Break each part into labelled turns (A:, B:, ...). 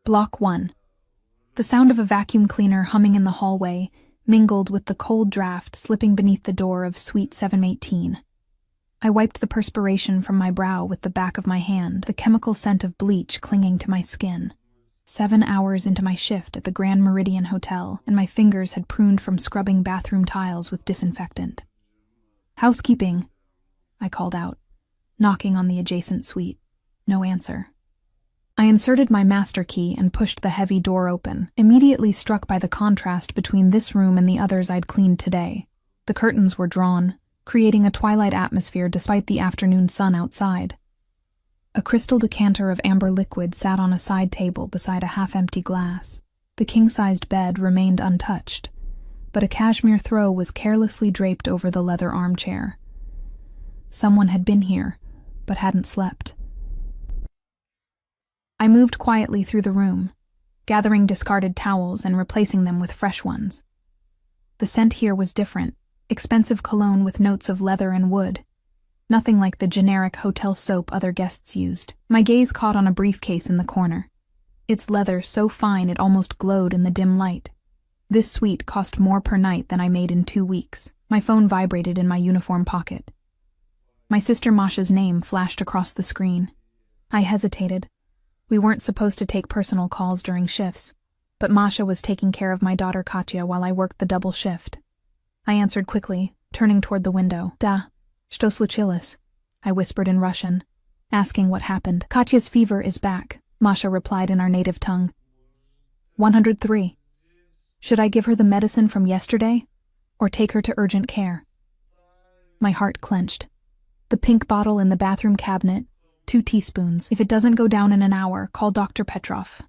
A: Block 1. The sound of a vacuum cleaner humming in the hallway mingled with the cold draft slipping beneath the door of Suite 718. I wiped the perspiration from my brow with the back of my hand, the chemical scent of bleach clinging to my skin. 7 hours into my shift at the Grand Meridian Hotel, and my fingers had pruned from scrubbing bathroom tiles with disinfectant. "Housekeeping," I called out, knocking on the adjacent suite. No answer. I inserted my master key and pushed the heavy door open, immediately struck by the contrast between this room and the others I'd cleaned today. The curtains were drawn, creating a twilight atmosphere despite the afternoon sun outside. A crystal decanter of amber liquid sat on a side table beside a half-empty glass. The king-sized bed remained untouched, but a cashmere throw was carelessly draped over the leather armchair. Someone had been here, but hadn't slept. I moved quietly through the room, gathering discarded towels and replacing them with fresh ones. The scent here was different, expensive cologne with notes of leather and wood. Nothing like the generic hotel soap other guests used. My gaze caught on a briefcase in the corner. Its leather so fine it almost glowed in the dim light. This suite cost more per night than I made in 2 weeks. My phone vibrated in my uniform pocket. My sister Masha's name flashed across the screen. I hesitated. We weren't supposed to take personal calls during shifts, but Masha was taking care of my daughter Katya while I worked the double shift. I answered quickly, turning toward the window. "Da, что случилось?" I whispered in Russian, asking what happened. "Katya's fever is back," Masha replied in our native tongue. 103. Should I give her the medicine from yesterday, or take her to urgent care? My heart clenched. The pink bottle in the bathroom cabinet, 2 teaspoons. If it doesn't go down in an hour, call Dr. Petrov.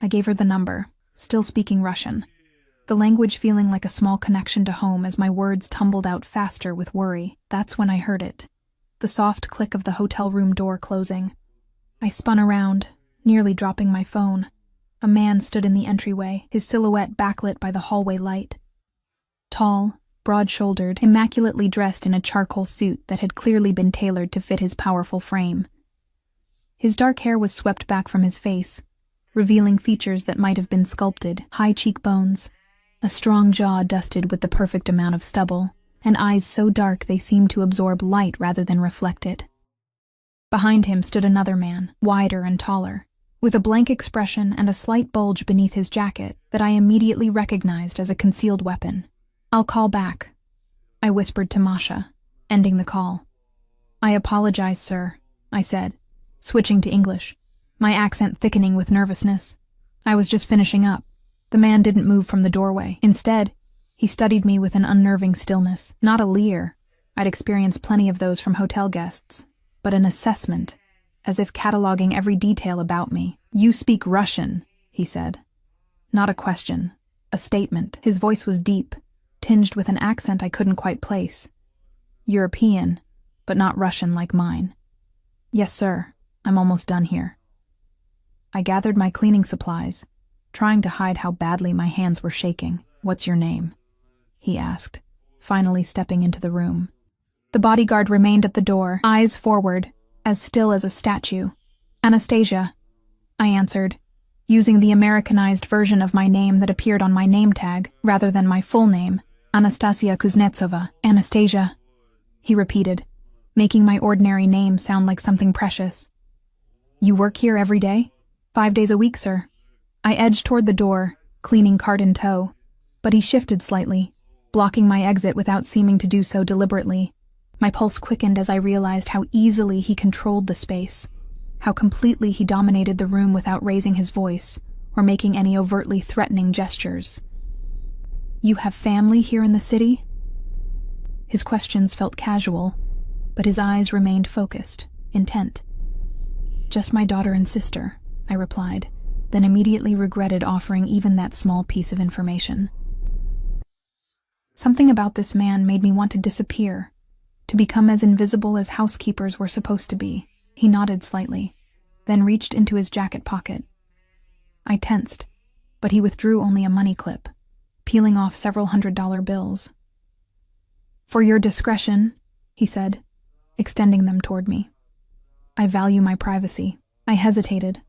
A: I gave her the number, still speaking Russian, the language feeling like a small connection to home as my words tumbled out faster with worry. That's when I heard it. The soft click of the hotel room door closing. I spun around, nearly dropping my phone. A man stood in the entryway, his silhouette backlit by the hallway light. Tall, broad-shouldered, immaculately dressed in a charcoal suit that had clearly been tailored to fit his powerful frame. His dark hair was swept back from his face, revealing features that might have been sculpted, high cheekbones, a strong jaw dusted with the perfect amount of stubble, and eyes so dark they seemed to absorb light rather than reflect it. Behind him stood another man, wider and taller, with a blank expression and a slight bulge beneath his jacket that I immediately recognized as a concealed weapon. "I'll call back," I whispered to Masha, ending the call. "I apologize, sir," I said, switching to English, my accent thickening with nervousness. I was just finishing up. The man didn't move from the doorway. Instead, he studied me with an unnerving stillness. Not a leer. I'd experienced plenty of those from hotel guests, but an assessment, as if cataloging every detail about me. "You speak Russian," he said. Not a question, a statement. His voice was deep, tinged with an accent I couldn't quite place. European, but not Russian like mine. "Yes, sir. I'm almost done here." I gathered my cleaning supplies, trying to hide how badly my hands were shaking. "What's your name?" he asked, finally stepping into the room. The bodyguard remained at the door, eyes forward, as still as a statue. "Anastasia," I answered, using the Americanized version of my name that appeared on my name tag, rather than my full name, Anastasia Kuznetsova. "Anastasia," he repeated, making my ordinary name sound like something precious. "You work here every day?" 5 days a week, sir." I edged toward the door, cleaning cart in tow, but he shifted slightly, blocking my exit without seeming to do so deliberately. My pulse quickened as I realized how easily he controlled the space, how completely he dominated the room without raising his voice or making any overtly threatening gestures. "You have family here in the city?" His questions felt casual, but his eyes remained focused, intent. "Just my daughter and sister," I replied, then immediately regretted offering even that small piece of information. Something about this man made me want to disappear, to become as invisible as housekeepers were supposed to be. He nodded slightly, then reached into his jacket pocket. I tensed, but he withdrew only a money clip, peeling off several $100 bills. "For your discretion," he said, extending them toward me. "I value my privacy." I hesitated.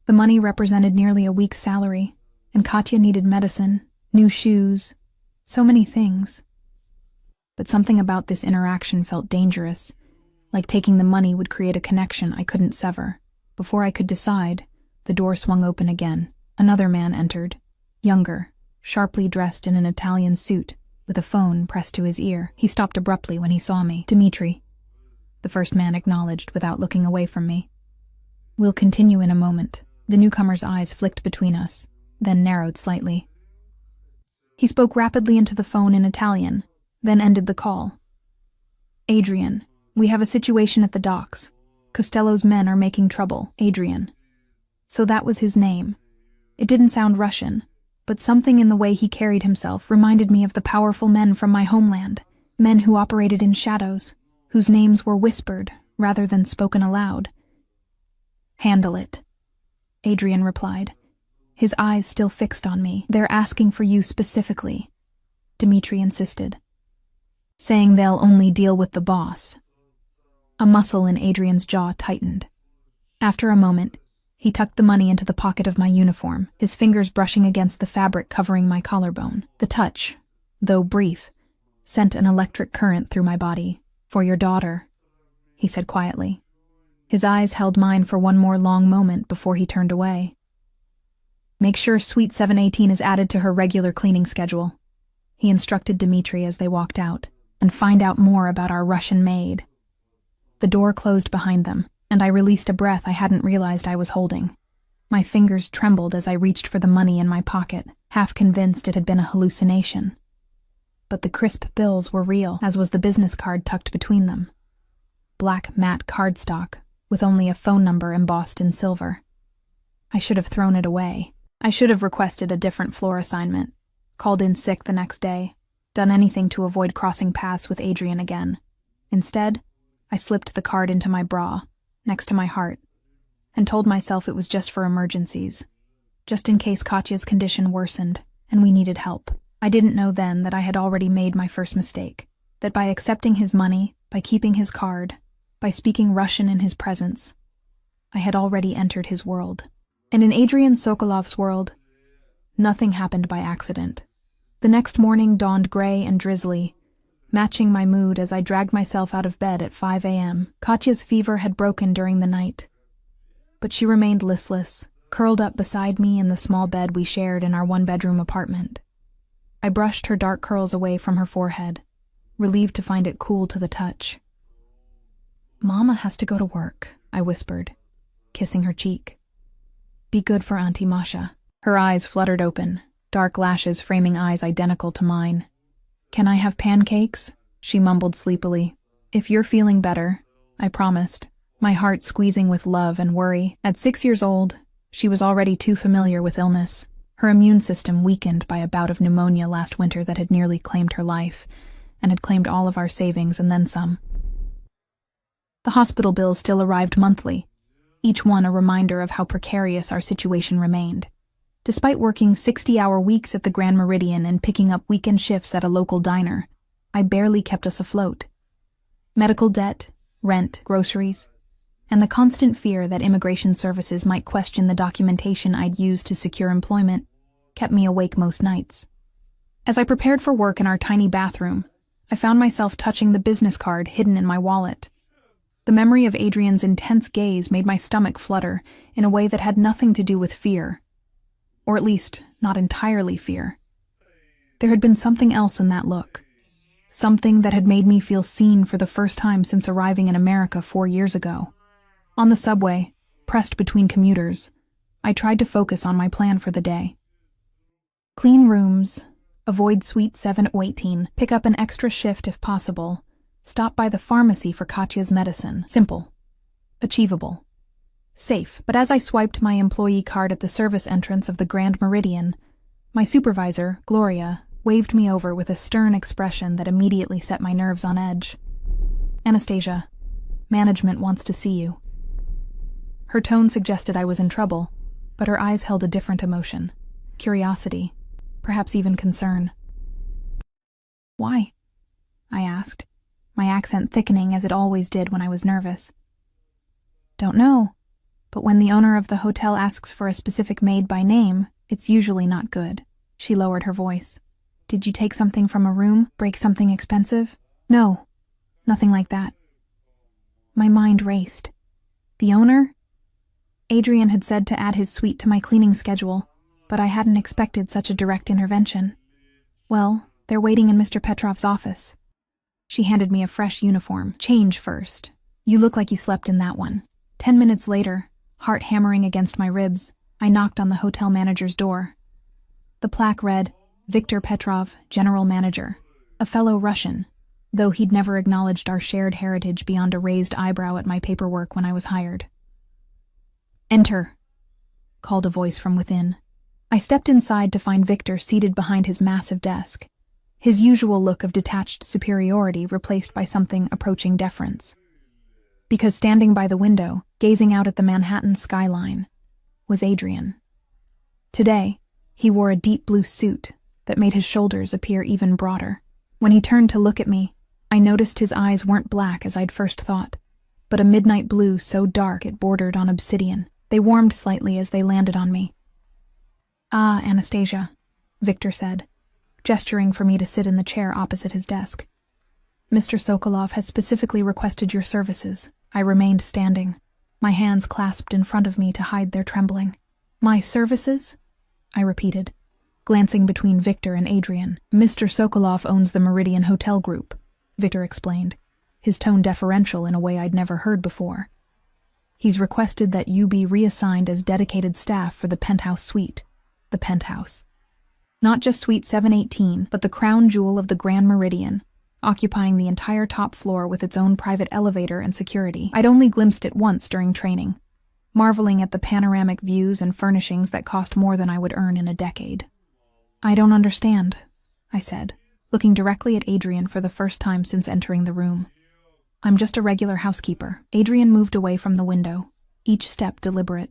A: The money represented nearly a week's salary, and Katya needed medicine, new shoes, so many things. But something about this interaction felt dangerous, like taking the money would create a connection I couldn't sever. Before I could decide, the door swung open again. Another man entered, younger, sharply dressed in an Italian suit, with a phone pressed to his ear. He stopped abruptly when he saw me. "Dimitri," the first man acknowledged without looking away from me. "We'll continue in a moment." The newcomer's eyes flicked between us, then narrowed slightly. He spoke rapidly into the phone in Italian, then ended the call. "Adrian, we have a situation at the docks. Costello's men are making trouble." Adrian. So that was his name. It didn't sound Russian, but something in the way he carried himself reminded me of the powerful men from my homeland, men who operated in shadows, whose names were whispered rather than spoken aloud. "Handle it," Adrian replied, his eyes still fixed on me. "They're asking for you specifically," Dimitri insisted, saying they'll only deal with the boss. A muscle in Adrian's jaw tightened. After a moment, he tucked the money into the pocket of my uniform, his fingers brushing against the fabric covering my collarbone. The touch, though brief, sent an electric current through my body. "For your daughter," he said quietly. His eyes held mine for one more long moment before he turned away. "Make sure Suite 718 is added to her regular cleaning schedule," he instructed Dimitri as they walked out, "and find out more about our Russian maid." The door closed behind them, and I released a breath I hadn't realized I was holding. My fingers trembled as I reached for the money in my pocket, half convinced it had been a hallucination. But the crisp bills were real, as was the business card tucked between them. Black matte cardstock, with only a phone number embossed in silver. I should have thrown it away. I should have requested a different floor assignment, called in sick the next day, done anything to avoid crossing paths with Adrian again. Instead, I slipped the card into my bra, next to my heart, and told myself it was just for emergencies, just in case Katya's condition worsened and we needed help. I didn't know then that I had already made my first mistake, that by accepting his money, by keeping his card, by speaking Russian in his presence, I had already entered his world. And in Adrian Sokolov's world, nothing happened by accident. The next morning dawned gray and drizzly, matching my mood as I dragged myself out of bed at 5 a.m. Katya's fever had broken during the night, but she remained listless, curled up beside me in the small bed we shared in our one-bedroom apartment. I brushed her dark curls away from her forehead, relieved to find it cool to the touch. "Mama has to go to work," I whispered, kissing her cheek. "Be good for Auntie Masha." Her eyes fluttered open, dark lashes framing eyes identical to mine. "Can I have pancakes?" she mumbled sleepily. "If you're feeling better," I promised, my heart squeezing with love and worry. At 6 years old, she was already too familiar with illness, her immune system weakened by a bout of pneumonia last winter that had nearly claimed her life, and had claimed all of our savings and then some. The hospital bills still arrived monthly, each one a reminder of how precarious our situation remained. Despite working 60-hour weeks at the Grand Meridian and picking up weekend shifts at a local diner, I barely kept us afloat. Medical debt, rent, groceries, and the constant fear that immigration services might question the documentation I'd used to secure employment kept me awake most nights. As I prepared for work in our tiny bathroom, I found myself touching the business card hidden in my wallet. The memory of Adrian's intense gaze made my stomach flutter in a way that had nothing to do with fear. Or at least, not entirely fear. There had been something else in that look. Something that had made me feel seen for the first time since arriving in America 4 years ago. On the subway, pressed between commuters, I tried to focus on my plan for the day. Clean rooms, avoid Suite 718, pick up an extra shift if possible, stop by the pharmacy for Katya's medicine. Simple. Achievable. Safe. But as I swiped my employee card at the service entrance of the Grand Meridian, my supervisor, Gloria, waved me over with a stern expression that immediately set my nerves on edge. "Anastasia, management wants to see you." Her tone suggested I was in trouble, but her eyes held a different emotion. Curiosity, perhaps even concern. "Why?" I asked, my accent thickening as it always did when I was nervous. "Don't know," But when the owner of the hotel asks for a specific maid by name, it's usually not good. She lowered her voice. Did you take something from a room? Break something expensive? No, nothing like that. My mind raced. The owner? Adrian had said to add his suite to my cleaning schedule, but I hadn't expected such a direct intervention. Well, they're waiting in Mr. Petrov's office. She handed me a fresh uniform. Change first. You look like you slept in that one. 10 minutes later, heart hammering against my ribs, I knocked on the hotel manager's door. The plaque read, Viktor Petrov, General Manager, a fellow Russian, though he'd never acknowledged our shared heritage beyond a raised eyebrow at my paperwork when I was hired. Enter, called a voice from within. I stepped inside to find Viktor seated behind his massive desk, his usual look of detached superiority replaced by something approaching deference. Because standing by the window, gazing out at the Manhattan skyline, was Adrian. Today, he wore a deep blue suit that made his shoulders appear even broader. When he turned to look at me, I noticed his eyes weren't black as I'd first thought, but a midnight blue so dark it bordered on obsidian. They warmed slightly as they landed on me. Ah, Anastasia, Viktor said, gesturing for me to sit in the chair opposite his desk. Mr. Sokolov has specifically requested your services. I remained standing, my hands clasped in front of me to hide their trembling. My services? I repeated, glancing between Viktor and Adrian. Mr. Sokolov owns the Meridian Hotel Group, Viktor explained, his tone deferential in a way I'd never heard before. He's requested that you be reassigned as dedicated staff for the penthouse suite. The penthouse. Not just Suite 718, but the crown jewel of the Grand Meridian, occupying the entire top floor with its own private elevator and security. I'd only glimpsed it once during training, marveling at the panoramic views and furnishings that cost more than I would earn in a decade. I don't understand, I said, looking directly at Adrian for the first time since entering the room. I'm just a regular housekeeper. Adrian moved away from the window, each step deliberate.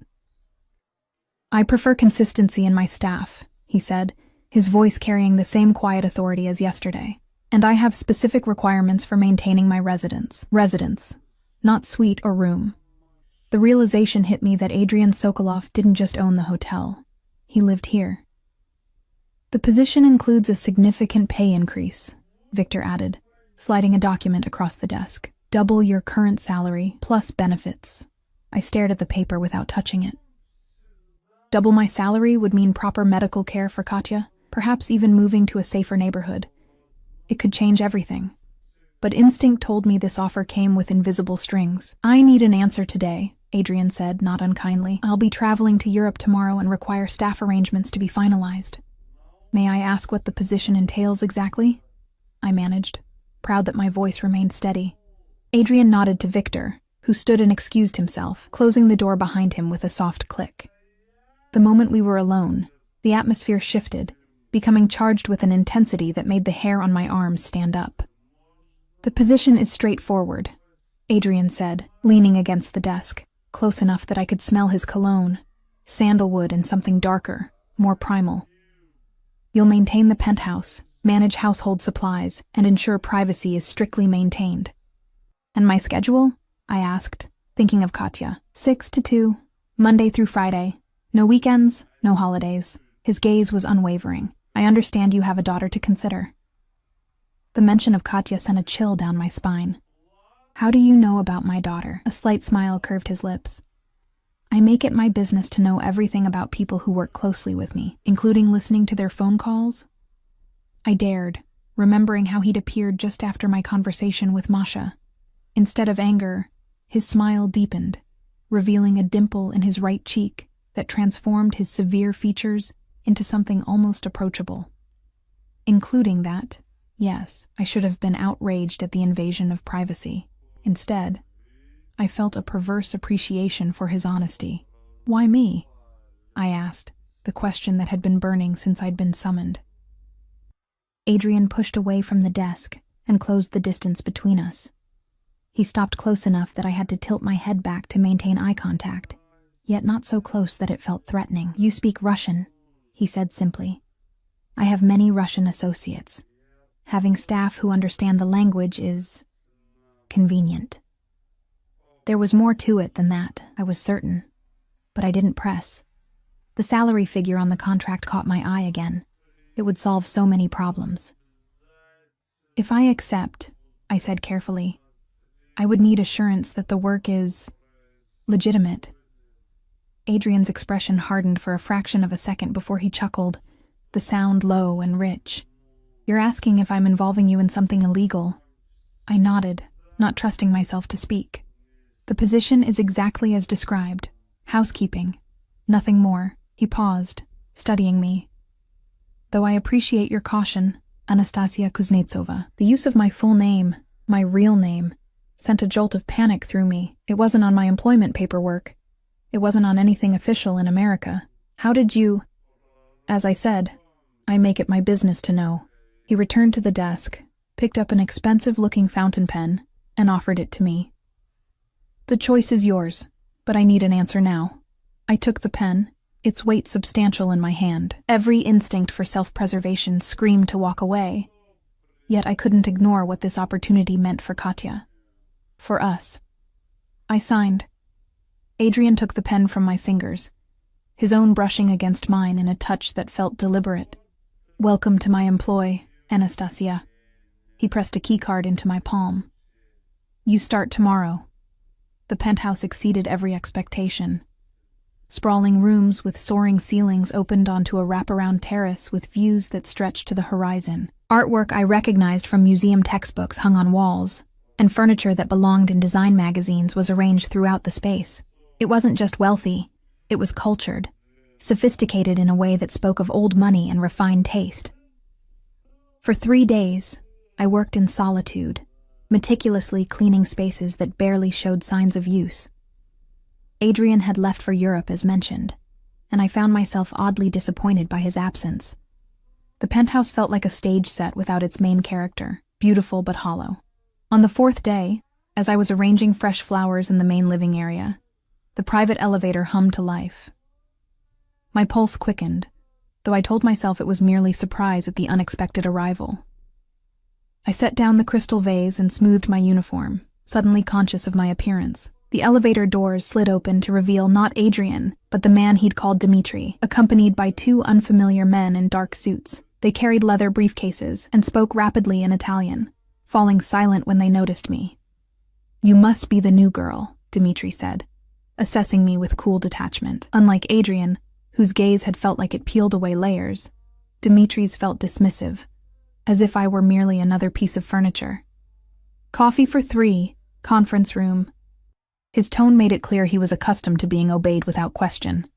A: I prefer consistency in my staff, he said, his voice carrying the same quiet authority as yesterday. And I have specific requirements for maintaining my residence. Residence, not suite or room. The realization hit me that Adrian Sokolov didn't just own the hotel. He lived here. The position includes a significant pay increase, Viktor added, sliding a document across the desk. Double your current salary, plus benefits. I stared at the paper without touching it. Double my salary would mean proper medical care for Katya, perhaps even moving to a safer neighborhood. It could change everything. But instinct told me this offer came with invisible strings. I need an answer today, Adrian said, not unkindly. I'll be traveling to Europe tomorrow and require staff arrangements to be finalized. May I ask what the position entails exactly? I managed, proud that my voice remained steady. Adrian nodded to Viktor, who stood and excused himself, closing the door behind him with a soft click. The moment we were alone, the atmosphere shifted, becoming charged with an intensity that made the hair on my arms stand up. The position is straightforward, Adrian said, leaning against the desk, close enough that I could smell his cologne, sandalwood and something darker, more primal. You'll maintain the penthouse, manage household supplies, and ensure privacy is strictly maintained. And my schedule? I asked, thinking of Katya. 6 to 2, Monday through Friday. No weekends, no holidays. His gaze was unwavering. I understand you have a daughter to consider. The mention of Katya sent a chill down my spine. How do you know about my daughter? A slight smile curved his lips. I make it my business to know everything about people who work closely with me, including listening to their phone calls. I dared, remembering how he'd appeared just after my conversation with Masha. Instead of anger, his smile deepened, revealing a dimple in his right cheek that transformed his severe features into something almost approachable. Including that, yes, I should have been outraged at the invasion of privacy. Instead, I felt a perverse appreciation for his honesty. Why me? I asked, the question that had been burning since I'd been summoned. Adrian pushed away from the desk and closed the distance between us. He stopped close enough that I had to tilt my head back to maintain eye contact, yet not so close that it felt threatening. You speak Russian, he said simply. I have many Russian associates. Having staff who understand the language is convenient. There was more to it than that, I was certain. but I didn't press. The salary figure on the contract caught my eye again. It would solve so many problems. "If I accept," I said carefully, "I would need assurance that the work is legitimate." Adrian's expression hardened for a fraction of a second before he chuckled, the sound low and rich. "You're asking if I'm involving you in something illegal." I nodded, not trusting myself to speak. "The position is exactly as described. Housekeeping. Nothing more." He paused, studying me. "Though I appreciate your caution, Anastasia Kuznetsova." The use of my full name, my real name, sent a jolt of panic through me. It wasn't on my employment paperwork. It wasn't on anything official in America. "How did you—" "As I said, I make it my business to know." He returned to the desk, picked up an expensive-looking fountain pen, and offered it to me. "The choice is yours, but I need an answer now." I took the pen, its weight substantial in my hand. Every instinct for self-preservation screamed to walk away. Yet I couldn't ignore what this opportunity meant for Katya. For us. I signed. Adrian took the pen from my fingers, his own brushing against mine in a touch that felt deliberate. "Welcome to my employ, Anastasia." He pressed a keycard into my palm. "You start tomorrow." The penthouse exceeded every expectation. Sprawling rooms with soaring ceilings opened onto a wraparound terrace with views that stretched to the horizon. Artwork I recognized from museum textbooks hung on walls, and furniture that belonged in design magazines was arranged throughout the space. It wasn't just wealthy, it was cultured, sophisticated in a way that spoke of old money and refined taste. For 3 days, I worked in solitude, meticulously cleaning spaces that barely showed signs of use. Adrian had left for Europe as mentioned, and I found myself oddly disappointed by his absence. The penthouse felt like a stage set without its main character, beautiful but hollow. On the 4th day, as I was arranging fresh flowers in the main living area, the private elevator hummed to life. My pulse quickened, though I told myself it was merely surprise at the unexpected arrival. I set down the crystal vase and smoothed my uniform, suddenly conscious of my appearance. The elevator doors slid open to reveal not Adrian, but the man he'd called Dmitri, accompanied by 2 unfamiliar men in dark suits. They carried leather briefcases and spoke rapidly in Italian, falling silent when they noticed me. "You must be the new girl," Dmitri said, assessing me with cool detachment. Unlike Adrian, whose gaze had felt like it peeled away layers, Dmitri's felt dismissive, as if I were merely another piece of furniture. "Coffee for 3, conference room." His tone made it clear he was accustomed to being obeyed without question.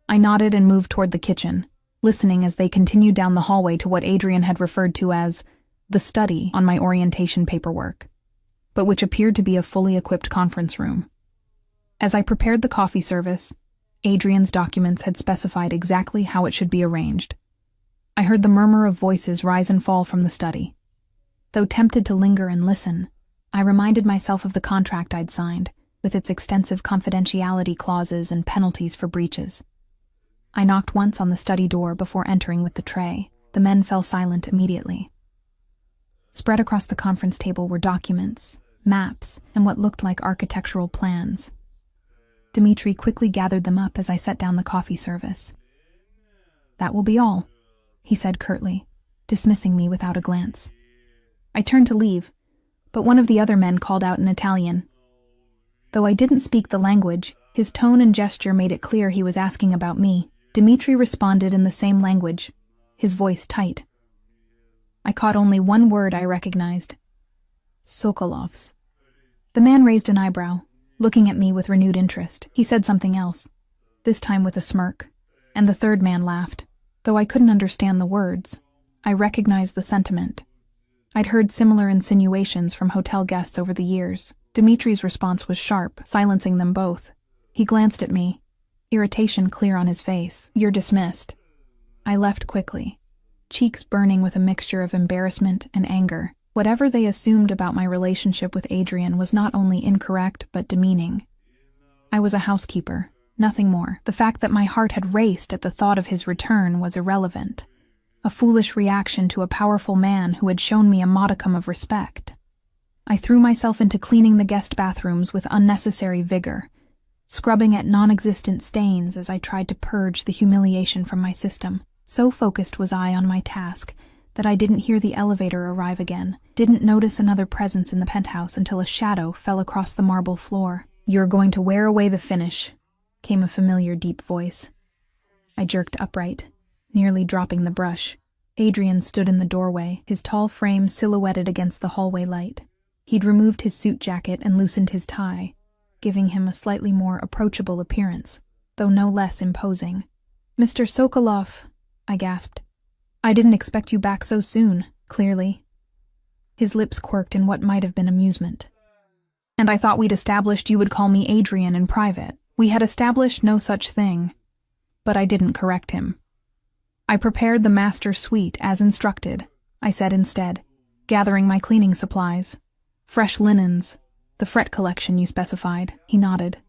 A: I nodded and moved toward the kitchen, listening as they continued down the hallway to what Adrian had referred to as the study on my orientation paperwork, but which appeared to be a fully equipped conference room. As I prepared the coffee service, Adrian's documents had specified exactly how it should be arranged. I heard the murmur of voices rise and fall from the study. Though tempted to linger and listen, I reminded myself of the contract I'd signed, with its extensive confidentiality clauses and penalties for breaches. I knocked once on the study door before entering with the tray. The men fell silent immediately. Spread across the conference table were documents, maps, and what looked like architectural plans. Dmitri quickly gathered them up as I set down the coffee service. "That will be all," he said curtly, dismissing me without a glance. I turned to leave, but one of the other men called out in Italian. Though I didn't speak the language, his tone and gesture made it clear he was asking about me. Dmitri responded in the same language, his voice tight. I caught only one word I recognized. Sokolovs. The man raised an eyebrow, looking at me with renewed interest. He said something else, this time with a smirk, and the third man laughed. Though I couldn't understand the words, I recognized the sentiment. I'd heard similar insinuations from hotel guests over the years. Dmitri's response was sharp, silencing them both. He glanced at me, irritation clear on his face. "You're dismissed." I left quickly, cheeks burning with a mixture of embarrassment and anger. Whatever they assumed about my relationship with Adrian was not only incorrect but demeaning. I was a housekeeper, nothing more. The fact that my heart had raced at the thought of his return was irrelevant. A foolish reaction to a powerful man who had shown me a modicum of respect. I threw myself into cleaning the guest bathrooms with unnecessary vigor, scrubbing at non-existent stains as I tried to purge the humiliation from my system. So focused was I on my task that I didn't hear the elevator arrive again, didn't notice another presence in the penthouse until a shadow fell across the marble floor. "You're going to wear away the finish," came a familiar deep voice. I jerked upright, nearly dropping the brush. Adrian stood in the doorway, his tall frame silhouetted against the hallway light. He'd removed his suit jacket and loosened his tie, giving him a slightly more approachable appearance, though no less imposing. "Mr. Sokolov," I gasped. "I didn't expect you back so soon, clearly." His lips quirked in what might have been amusement. "And I thought we'd established you would call me Adrian in private." We had established no such thing, but I didn't correct him. "I prepared the master suite as instructed," I said instead, gathering my cleaning supplies. "Fresh linens, the fret collection you specified." He nodded,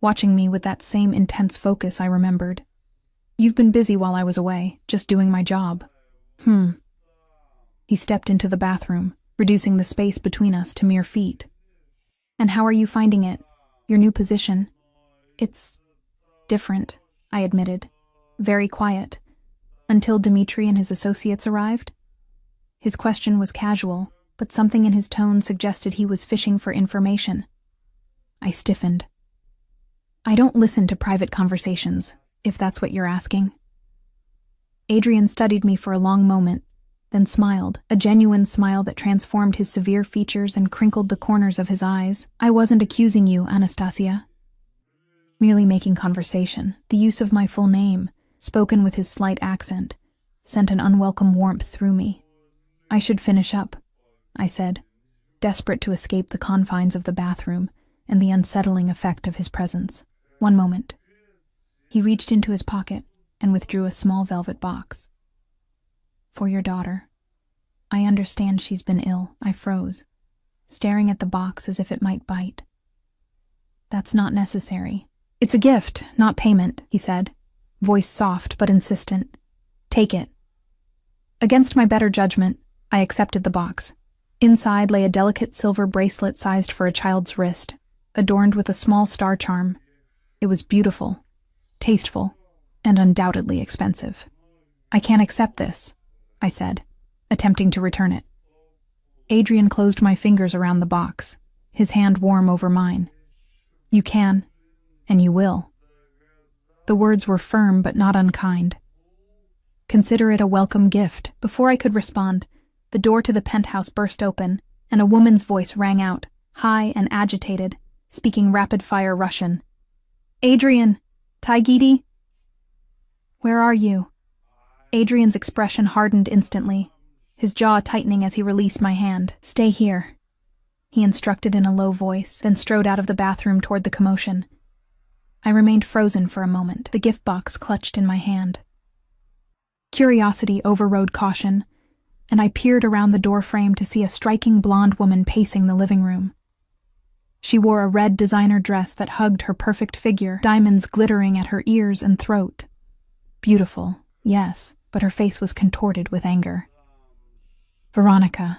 A: watching me with that same intense focus I remembered. "You've been busy while I was away, just doing my job." He stepped into the bathroom, reducing the space between us to mere feet. "And how are you finding it? Your new position?" "It's different," I admitted. "Very quiet. Until Dmitri and his associates arrived?" His question was casual, but something in his tone suggested he was fishing for information. I stiffened. "I don't listen to private conversations, if that's what you're asking." Adrian studied me for a long moment, then smiled, a genuine smile that transformed his severe features and crinkled the corners of his eyes. "I wasn't accusing you, Anastasia. Merely making conversation." The use of my full name, spoken with his slight accent, sent an unwelcome warmth through me. "I should finish up," I said, desperate to escape the confines of the bathroom and the unsettling effect of his presence. "One moment." He reached into his pocket and withdrew a small velvet box. "For your daughter. I understand she's been ill." I froze, staring at the box as if it might bite. "That's not necessary. It's a gift, not payment," he said, voice soft but insistent. "Take it." Against my better judgment, I accepted the box. Inside lay a delicate silver bracelet sized for a child's wrist, adorned with a small star charm. It was beautiful, tasteful, and undoubtedly expensive. "I can't accept this," I said, attempting to return it. Adrian closed my fingers around the box, his hand warm over mine. "You can, and you will." The words were firm but not unkind. "Consider it a welcome gift." Before I could respond, the door to the penthouse burst open, and a woman's voice rang out, high and agitated, speaking rapid-fire Russian. "Adrian! Taigidi!" "Where are you?" Adrian's expression hardened instantly, his jaw tightening as he released my hand. "Stay here," he instructed in a low voice, then strode out of the bathroom toward the commotion. I remained frozen for a moment, the gift box clutched in my hand. Curiosity overrode caution, and I peered around the doorframe to see a striking blonde woman pacing the living room. She wore a red designer dress that hugged her perfect figure, diamonds glittering at her ears and throat. Beautiful, yes, but her face was contorted with anger. "Veronica,"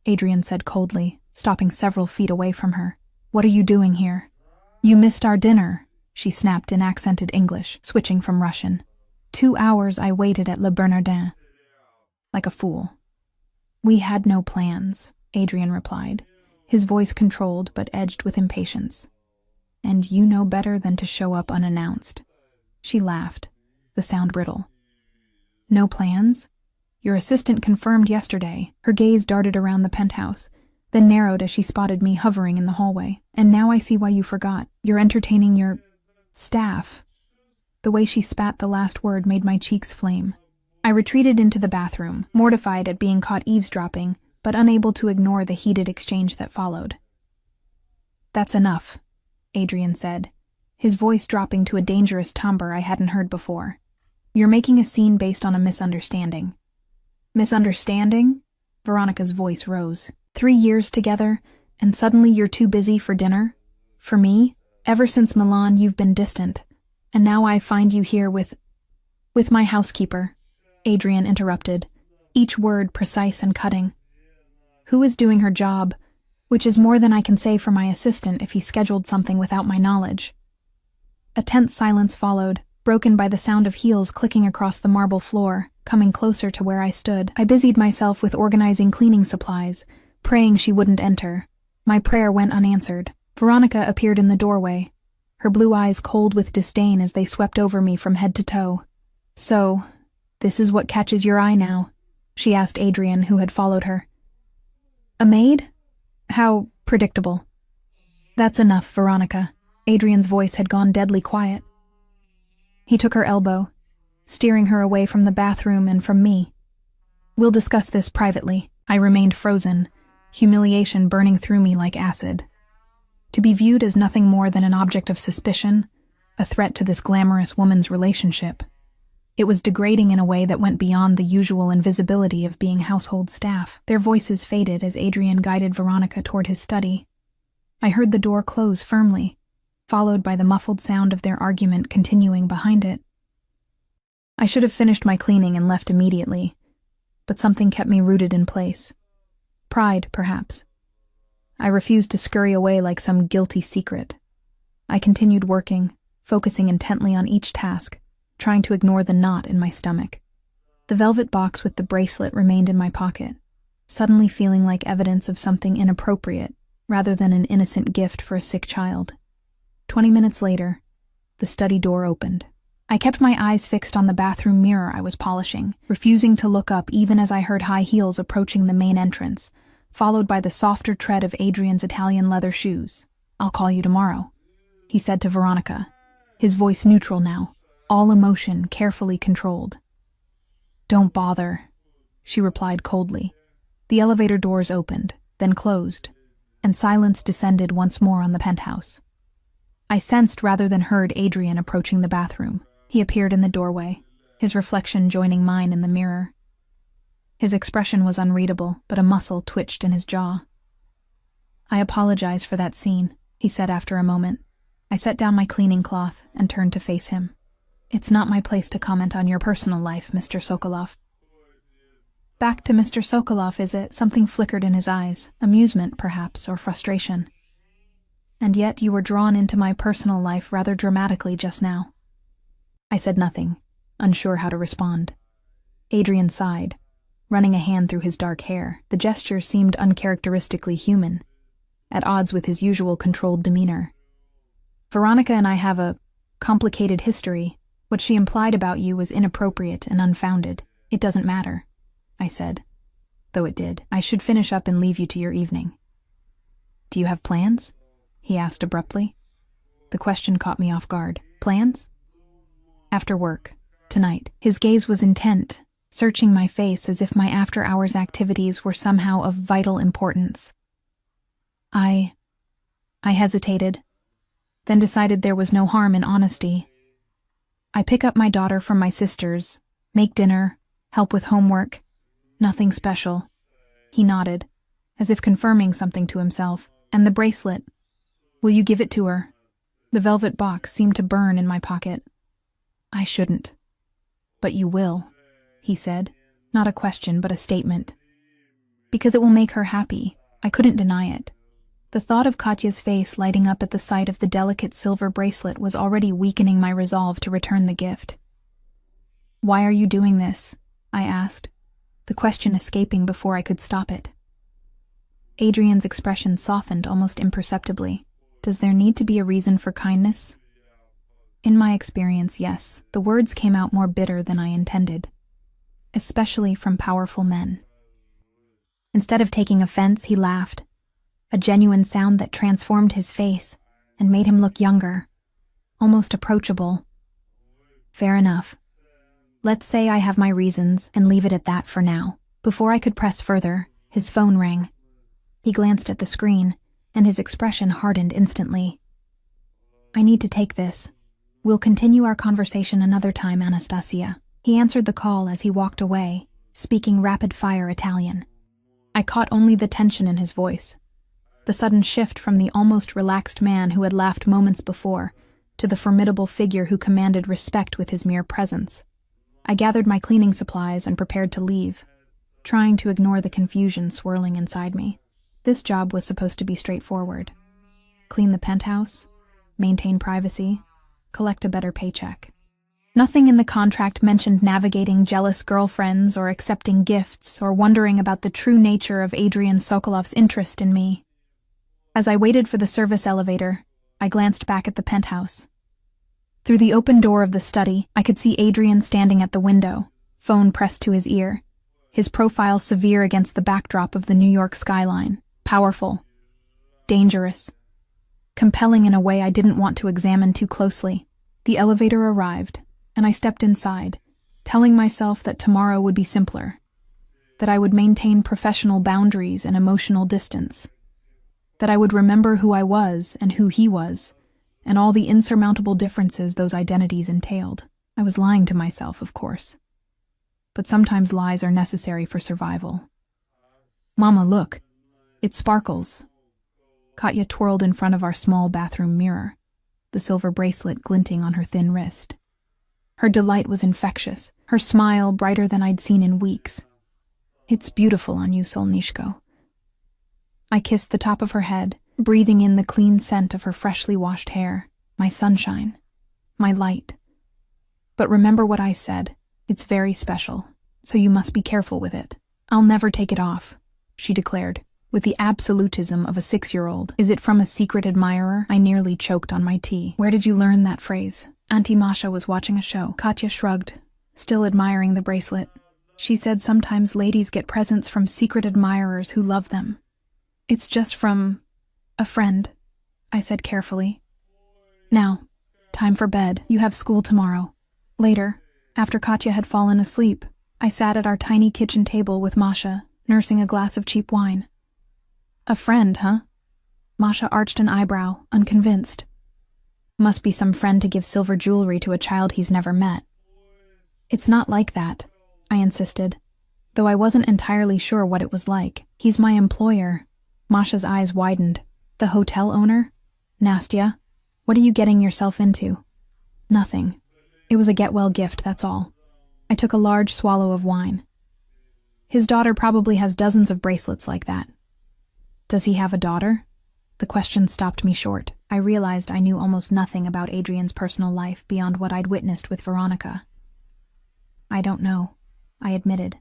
A: Adrian said coldly, stopping several feet away from her. "What are you doing here?" "You missed our dinner," she snapped in accented English, switching from Russian. 2 hours I waited at Le Bernardin. Like a fool. "We had no plans," Adrian replied, his voice controlled but edged with impatience. "And you know better than to show up unannounced." She laughed, the sound brittle. "No plans? Your assistant confirmed yesterday." Her gaze darted around the penthouse, then narrowed as she spotted me hovering in the hallway. "And now I see why you forgot. You're entertaining your staff." The way she spat the last word made my cheeks flame. I retreated into the bathroom, mortified at being caught eavesdropping, but unable to ignore the heated exchange that followed. "That's enough," Adrian said, his voice dropping to a dangerous timbre I hadn't heard before. "You're making a scene based on a misunderstanding." "Misunderstanding?" Veronica's voice rose. 3 years together, and suddenly you're too busy for dinner? For me? Ever since Milan, you've been distant. And now I find you here with my housekeeper," Adrian interrupted, each word precise and cutting. "Who is doing her job, which is more than I can say for my assistant if he scheduled something without my knowledge." A tense silence followed, broken by the sound of heels clicking across the marble floor, coming closer to where I stood. I busied myself with organizing cleaning supplies, praying she wouldn't enter. My prayer went unanswered. Veronica appeared in the doorway, her blue eyes cold with disdain as they swept over me from head to toe. "So, this is what catches your eye now?" she asked Adrian, who had followed her. "A maid? How predictable." "That's enough, Veronica." Adrian's voice had gone deadly quiet. He took her elbow, steering her away from the bathroom and from me. "We'll discuss this privately." I remained frozen, humiliation burning through me like acid. To be viewed as nothing more than an object of suspicion, a threat to this glamorous woman's relationship. It was degrading in a way that went beyond the usual invisibility of being household staff. Their voices faded as Adrian guided Veronica toward his study. I heard the door close firmly, followed by the muffled sound of their argument continuing behind it. I should have finished my cleaning and left immediately, but something kept me rooted in place. Pride, perhaps. I refused to scurry away like some guilty secret. I continued working, focusing intently on each task, trying to ignore the knot in my stomach. The velvet box with the bracelet remained in my pocket, suddenly feeling like evidence of something inappropriate rather than an innocent gift for a sick child. 20 minutes later, the study door opened. I kept my eyes fixed on the bathroom mirror I was polishing, refusing to look up even as I heard high heels approaching the main entrance, followed by the softer tread of Adrian's Italian leather shoes. "I'll call you tomorrow," he said to Veronica, his voice neutral now, all emotion carefully controlled. "Don't bother," she replied coldly. The elevator doors opened, then closed, and silence descended once more on the penthouse. I sensed rather than heard Adrian approaching the bathroom. He appeared in the doorway, his reflection joining mine in the mirror. His expression was unreadable, but a muscle twitched in his jaw. "I apologize for that scene," he said after a moment. I set down my cleaning cloth and turned to face him. "It's not my place to comment on your personal life, Mr. Sokolov." "Back to Mr. Sokolov, is it?" Something flickered in his eyes, amusement, perhaps, or frustration. "And yet you were drawn into my personal life rather dramatically just now." I said nothing, unsure how to respond. Adrian sighed, running a hand through his dark hair. The gesture seemed uncharacteristically human, at odds with his usual controlled demeanor. "Veronica and I have a complicated history. What she implied about you was inappropriate and unfounded. It doesn't matter," I said, though it did. "I should finish up and leave you to your evening." "Do you have plans?" he asked abruptly. The question caught me off guard. "Plans?" "After work, tonight." His gaze was intent, searching my face as if my after-hours activities were somehow of vital importance. I hesitated, then decided there was no harm in honesty. "I pick up my daughter from my sister's, make dinner, help with homework. Nothing special." He nodded, as if confirming something to himself. "And the bracelet, will you give it to her?" The velvet box seemed to burn in my pocket. "I shouldn't." "But you will," he said, not a question but a statement. "Because it will make her happy." I couldn't deny it. The thought of Katya's face lighting up at the sight of the delicate silver bracelet was already weakening my resolve to return the gift. "Why are you doing this?" I asked, the question escaping before I could stop it. Adrian's expression softened almost imperceptibly. "Does there need to be a reason for kindness?" In my experience, yes. The words came out more bitter than I intended, especially from powerful men. Instead of taking offense, he laughed, a genuine sound that transformed his face and made him look younger, almost approachable. "Fair enough. Let's say I have my reasons and leave it at that for now." Before I could press further, his phone rang. He glanced at the screen, and his expression hardened instantly. "I need to take this. We'll continue our conversation another time, Anastasia." He answered the call as he walked away, speaking rapid-fire Italian. I caught only the tension in his voice, the sudden shift from the almost relaxed man who had laughed moments before to the formidable figure who commanded respect with his mere presence. I gathered my cleaning supplies and prepared to leave, trying to ignore the confusion swirling inside me. This job was supposed to be straightforward. Clean the penthouse, maintain privacy, collect a better paycheck. Nothing in the contract mentioned navigating jealous girlfriends or accepting gifts or wondering about the true nature of Adrian Sokolov's interest in me. As I waited for the service elevator, I glanced back at the penthouse. Through the open door of the study, I could see Adrian standing at the window, phone pressed to his ear, his profile severe against the backdrop of the New York skyline, powerful, dangerous, compelling in a way I didn't want to examine too closely. The elevator arrived, and I stepped inside, telling myself that tomorrow would be simpler, that I would maintain professional boundaries and emotional distance, that I would remember who I was and who he was, and all the insurmountable differences those identities entailed. I was lying to myself, of course. But sometimes lies are necessary for survival. "Mama, look. It sparkles." Katya twirled in front of our small bathroom mirror, the silver bracelet glinting on her thin wrist. Her delight was infectious, her smile brighter than I'd seen in weeks. "It's beautiful on you, Solnishko." I kissed the top of her head, breathing in the clean scent of her freshly washed hair, my sunshine, my light. "But remember what I said. It's very special, so you must be careful with it." "I'll never take it off," she declared, with the absolutism of a 6-year-old. "Is it from a secret admirer?" I nearly choked on my tea. "Where did you learn that phrase?" "Auntie Masha was watching a show." Katya shrugged, still admiring the bracelet. "She said sometimes ladies get presents from secret admirers who love them." "It's just from a friend," I said carefully. "Now, time for bed. You have school tomorrow." Later, after Katya had fallen asleep, I sat at our tiny kitchen table with Masha, nursing a glass of cheap wine. "A friend, huh?" Masha arched an eyebrow, unconvinced. "Must be some friend to give silver jewelry to a child he's never met." "It's not like that," I insisted, though I wasn't entirely sure what it was like. "He's my employer." Masha's eyes widened. "The hotel owner? Nastya, what are you getting yourself into?" "Nothing. It was a get-well gift, that's all." I took a large swallow of wine. "His daughter probably has dozens of bracelets like that." "Does he have a daughter?" The question stopped me short. I realized I knew almost nothing about Adrian's personal life beyond what I'd witnessed with Veronica. "I don't know," I admitted.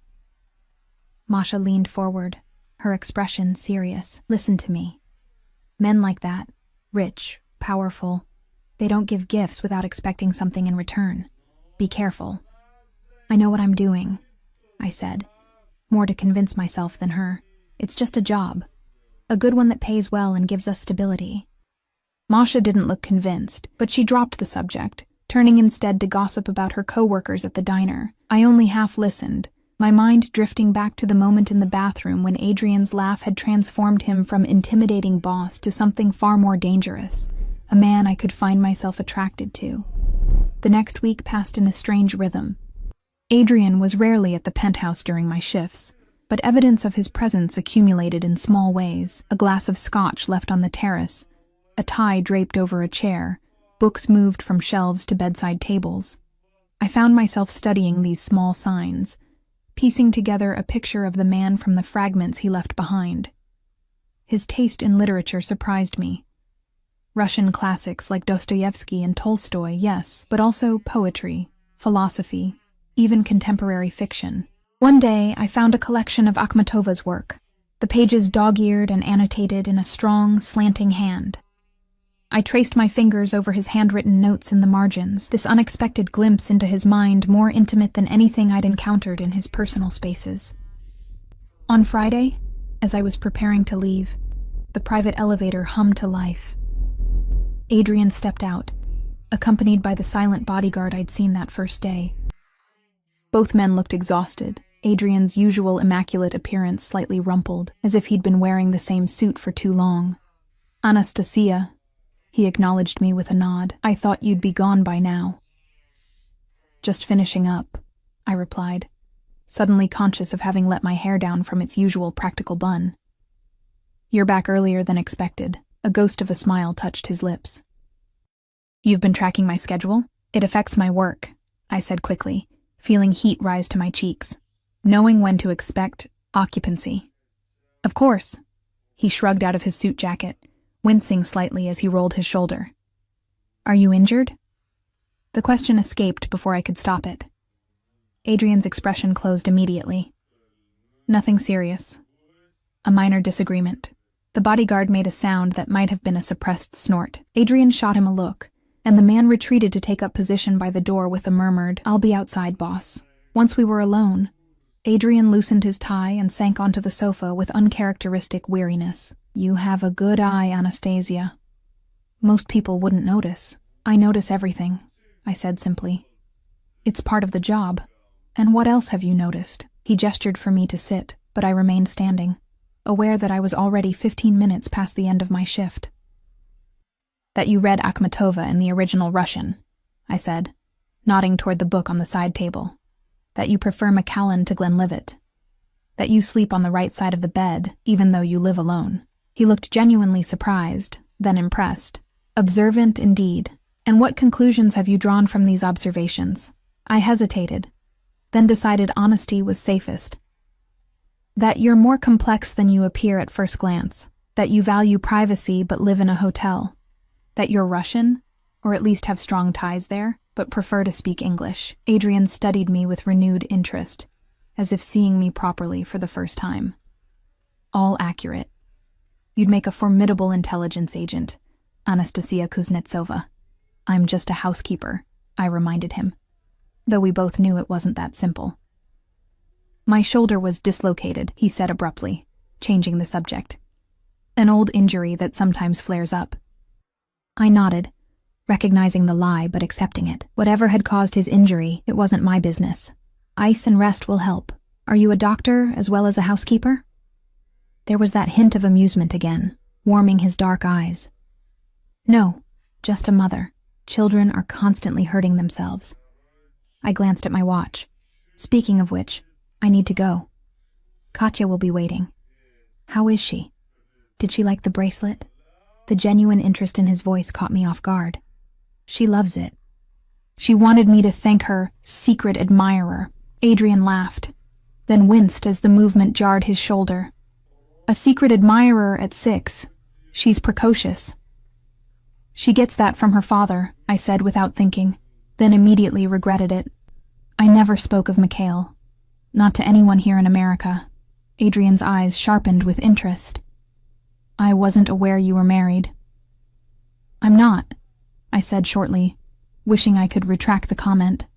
A: Masha leaned forward, her expression serious. "Listen to me. Men like that, rich, powerful, they don't give gifts without expecting something in return. Be careful." "I know what I'm doing," I said, more to convince myself than her. "It's just a job. A good one that pays well and gives us stability." Masha didn't look convinced, but she dropped the subject, turning instead to gossip about her co-workers at the diner. I only half listened, my mind drifting back to the moment in the bathroom when Adrian's laugh had transformed him from intimidating boss to something far more dangerous, a man I could find myself attracted to. The next week passed in a strange rhythm. Adrian was rarely at the penthouse during my shifts, but evidence of his presence accumulated in small ways: a glass of scotch left on the terrace, a tie draped over a chair, books moved from shelves to bedside tables. I found myself studying these small signs, piecing together a picture of the man from the fragments he left behind. His taste in literature surprised me. Russian classics like Dostoevsky and Tolstoy, yes, but also poetry, philosophy, even contemporary fiction. One day, I found a collection of Akhmatova's work, the pages dog-eared and annotated in a strong, slanting hand. I traced my fingers over his handwritten notes in the margins, this unexpected glimpse into his mind more intimate than anything I'd encountered in his personal spaces. On Friday, as I was preparing to leave, the private elevator hummed to life. Adrian stepped out, accompanied by the silent bodyguard I'd seen that first day. Both men looked exhausted, Adrian's usual immaculate appearance slightly rumpled, as if he'd been wearing the same suit for too long. "Anastasia," he acknowledged me with a nod. "I thought you'd be gone by now." "Just finishing up," I replied, suddenly conscious of having let my hair down from its usual practical bun. "You're back earlier than expected." A ghost of a smile touched his lips. "You've been tracking my schedule? It affects my work," I said quickly, feeling heat rise to my cheeks, knowing when to expect occupancy. "Of course." He shrugged out of his suit jacket, wincing slightly as he rolled his shoulder. "Are you injured?" The question escaped before I could stop it. Adrian's expression closed immediately. Nothing serious. A minor disagreement. The bodyguard made a sound that might have been a suppressed snort. Adrian shot him a look, and the man retreated to take up position by the door with a murmured, "I'll be outside, boss." Once we were alone, Adrian loosened his tie and sank onto the sofa with uncharacteristic weariness. "You have a good eye, Anastasia." "Most people wouldn't notice. I notice everything," I said simply. "It's part of the job. And what else have you noticed?" He gestured for me to sit, but I remained standing, aware that I was already 15 minutes past the end of my shift. "That you read Akhmatova in the original Russian," I said, nodding toward the book on the side table. "That you prefer Macallan to Glenlivet. That you sleep on the right side of the bed, even though you live alone." He looked genuinely surprised, then impressed. "Observant indeed. And what conclusions have you drawn from these observations?" I hesitated, then decided honesty was safest. "That you're more complex than you appear at first glance. That you value privacy but live in a hotel. That you're Russian, or at least have strong ties there, but prefer to speak English." Adrian studied me with renewed interest, as if seeing me properly for the first time. "All accurate. You'd make a formidable intelligence agent, Anastasia Kuznetsova." "I'm just a housekeeper," I reminded him, though we both knew it wasn't that simple. "My shoulder was dislocated," he said abruptly, changing the subject. "An old injury that sometimes flares up." I nodded, recognizing the lie but accepting it. Whatever had caused his injury, it wasn't my business. "Ice and rest will help. Are you a doctor as well as a housekeeper?" There was that hint of amusement again, warming his dark eyes. "No, just a mother. Children are constantly hurting themselves." I glanced at my watch. "Speaking of which, I need to go. Katya will be waiting." "How is she? Did she like the bracelet?" The genuine interest in his voice caught me off guard. "She loves it. She wanted me to thank her secret admirer." Adrian laughed, then winced as the movement jarred his shoulder. "A secret admirer at 6. She's precocious." "She gets that from her father," I said without thinking, then immediately regretted it. I never spoke of Mikhail. Not to anyone here in America. Adrian's eyes sharpened with interest. "I wasn't aware you were married." "I'm not," I said shortly, wishing I could retract the comment.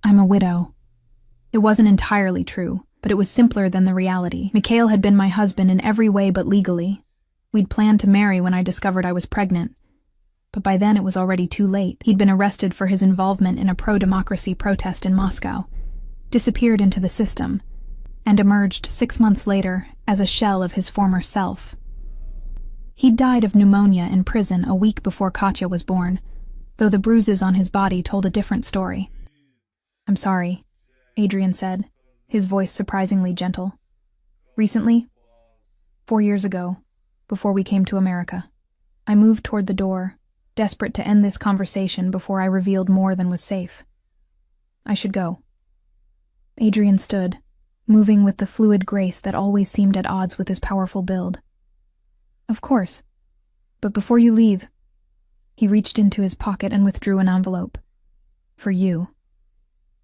A: "I'm a widow." It wasn't entirely true, but it was simpler than the reality. Mikhail had been my husband in every way but legally. We'd planned to marry when I discovered I was pregnant, but by then it was already too late. He'd been arrested for his involvement in a pro-democracy protest in Moscow, disappeared into the system, and emerged 6 months later as a shell of his former self. He'd died of pneumonia in prison a week before Katya was born, though the bruises on his body told a different story. "I'm sorry," Adrian said, his voice surprisingly gentle. "Recently? 4 years ago, before we came to America." I moved toward the door, desperate to end this conversation before I revealed more than was safe. "I should go." Adrian stood, moving with the fluid grace that always seemed at odds with his powerful build. "Of course. But before you leave..." He reached into his pocket and withdrew an envelope. "For you."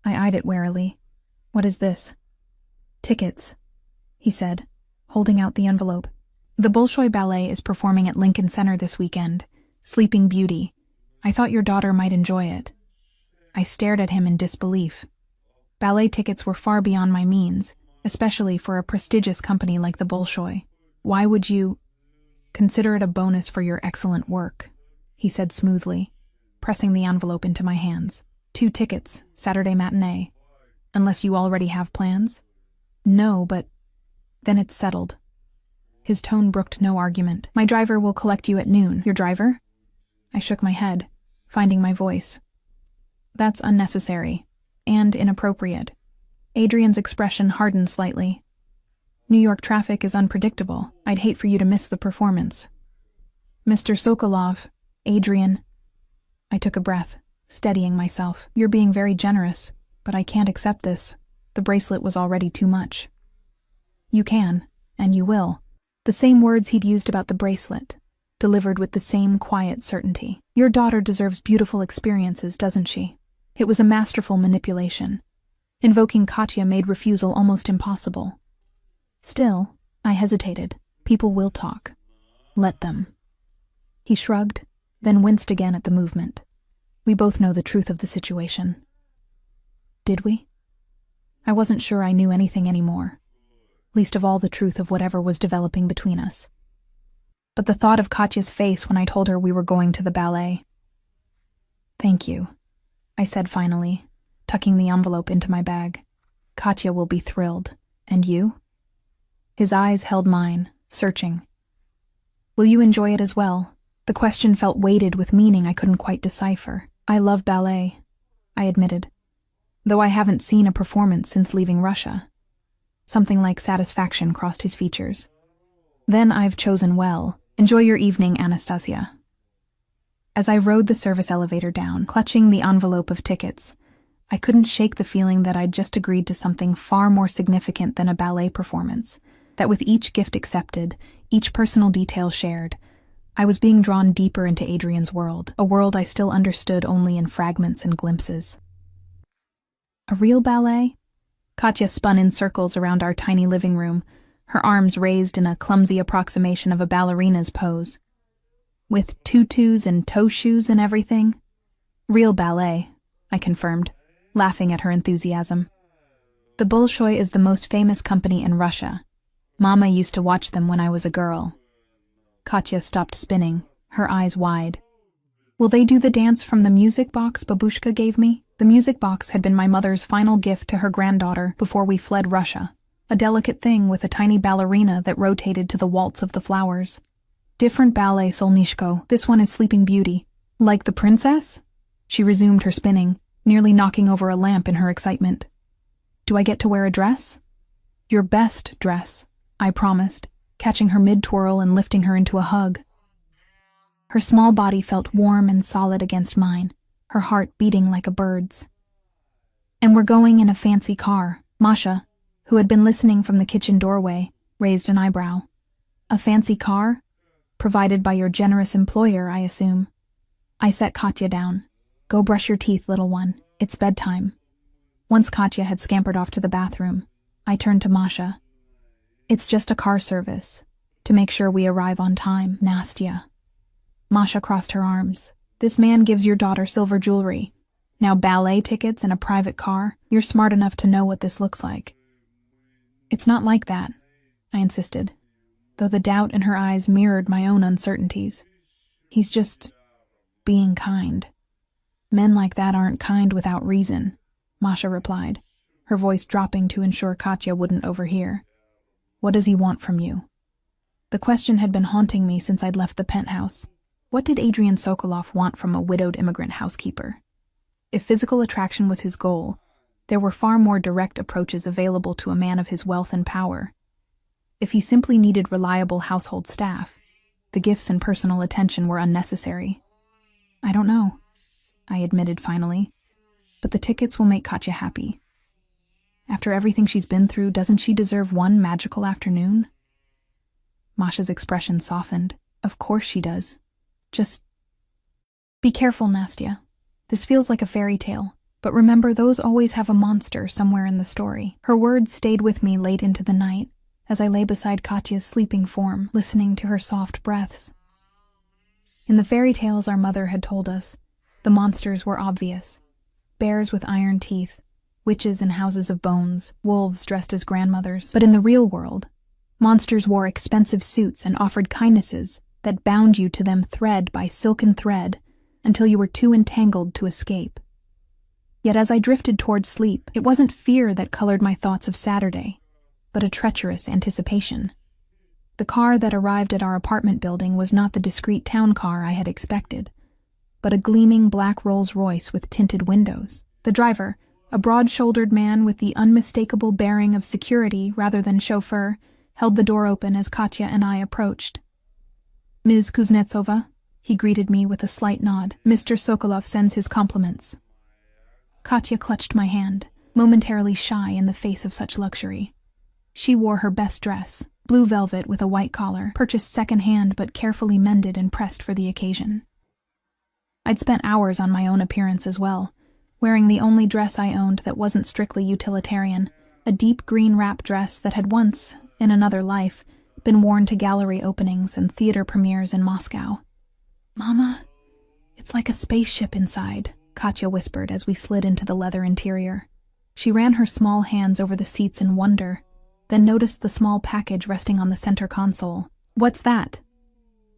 A: I eyed it warily. "What is this?" "Tickets," he said, holding out the envelope. "The Bolshoi Ballet is performing at Lincoln Center this weekend. Sleeping Beauty. I thought your daughter might enjoy it." I stared at him in disbelief. Ballet tickets were far beyond my means, especially for a prestigious company like the Bolshoi. "Why would you..." "Consider it a bonus for your excellent work," he said smoothly, pressing the envelope into my hands. 2 tickets, Saturday matinee. Unless you already have plans?" "No, but..." "Then it's settled." His tone brooked no argument. "My driver will collect you at noon." "Your driver?" I shook my head, finding my voice. "That's unnecessary, and inappropriate." Adrian's expression hardened slightly. "New York traffic is unpredictable. I'd hate for you to miss the performance." "Mr. Sokolov, Adrian..." I took a breath, steadying myself. "You're being very generous, but I can't accept this. The bracelet was already too much." "You can, and you will." The same words he'd used about the bracelet, delivered with the same quiet certainty. "Your daughter deserves beautiful experiences, doesn't she?" It was a masterful manipulation. Invoking Katya made refusal almost impossible. Still, I hesitated. People will talk. Let them. He shrugged, then winced again at the movement. We both know the truth of the situation. Did we? I wasn't sure I knew anything anymore, least of all the truth of whatever was developing between us. But the thought of Katya's face when I told her we were going to the ballet. Thank you, I said finally, tucking the envelope into my bag. Katya will be thrilled. And you? His eyes held mine, searching. Will you enjoy it as well? The question felt weighted with meaning I couldn't quite decipher. I love ballet, I admitted, though I haven't seen a performance since leaving Russia. Something like satisfaction crossed his features. Then I've chosen well. Enjoy your evening, Anastasia. As I rode the service elevator down, clutching the envelope of tickets, I couldn't shake the feeling that I'd just agreed to something far more significant than a ballet performance, that with each gift accepted, each personal detail shared, I was being drawn deeper into Adrian's world, a world I still understood only in fragments and glimpses. A real ballet? Katya spun in circles around our tiny living room, her arms raised in a clumsy approximation of a ballerina's pose. With tutus and toe shoes and everything? Real ballet, I confirmed, laughing at her enthusiasm. The Bolshoi is the most famous company in Russia. Mama used to watch them when I was a girl. Katya stopped spinning, her eyes wide. Will they do the dance from the music box Babushka gave me? The music box had been my mother's final gift to her granddaughter before we fled Russia. A delicate thing with a tiny ballerina that rotated to the waltz of the flowers. Different ballet, Solnishko. This one is Sleeping Beauty. Like the princess? She resumed her spinning, nearly knocking over a lamp in her excitement. Do I get to wear a dress? Your best dress, I promised, catching her mid-twirl and lifting her into a hug. Her small body felt warm and solid against mine, her heart beating like a bird's. And we're going in a fancy car. Masha, who had been listening from the kitchen doorway, raised an eyebrow. A fancy car? Provided by your generous employer, I assume. I set Katya down. Go brush your teeth, little one. It's bedtime. Once Katya had scampered off to the bathroom, I turned to Masha. It's just a car service, to make sure we arrive on time, Nastya. Masha crossed her arms. This man gives your daughter silver jewelry. Now ballet tickets and a private car? You're smart enough to know what this looks like. It's not like that, I insisted, though the doubt in her eyes mirrored my own uncertainties. He's just being kind. Men like that aren't kind without reason, Masha replied, her voice dropping to ensure Katya wouldn't overhear. What does he want from you? The question had been haunting me since I'd left the penthouse. What did Adrian Sokolov want from a widowed immigrant housekeeper? If physical attraction was his goal, there were far more direct approaches available to a man of his wealth and power. If he simply needed reliable household staff, the gifts and personal attention were unnecessary. I don't know, I admitted finally, but the tickets will make Katya happy. After everything she's been through, doesn't she deserve one magical afternoon? Masha's expression softened. Of course she does. Just be careful, Nastya. This feels like a fairy tale, but remember, those always have a monster somewhere in the story. Her words stayed with me late into the night, as I lay beside Katya's sleeping form, listening to her soft breaths. In the fairy tales our mother had told us, the monsters were obvious. Bears with iron teeth, witches in houses of bones, wolves dressed as grandmothers. But in the real world, monsters wore expensive suits and offered kindnesses that bound you to them thread by silken thread until you were too entangled to escape. Yet as I drifted toward sleep, it wasn't fear that colored my thoughts of Saturday, but a treacherous anticipation. The car that arrived at our apartment building was not the discreet town car I had expected, but a gleaming black Rolls-Royce with tinted windows. The driver, a broad-shouldered man with the unmistakable bearing of security rather than chauffeur, held the door open as Katya and I approached. Ms. Kuznetsova, he greeted me with a slight nod. Mr. Sokolov sends his compliments. Katya clutched my hand, momentarily shy in the face of such luxury. She wore her best dress, blue velvet with a white collar, purchased second-hand but carefully mended and pressed for the occasion. I'd spent hours on my own appearance as well, wearing the only dress I owned that wasn't strictly utilitarian, a deep green wrap dress that had once, in another life, been worn to gallery openings and theater premieres in Moscow. "Mama, it's like a spaceship inside," Katya whispered as we slid into the leather interior. She ran her small hands over the seats in wonder, then noticed the small package resting on the center console. "What's that?"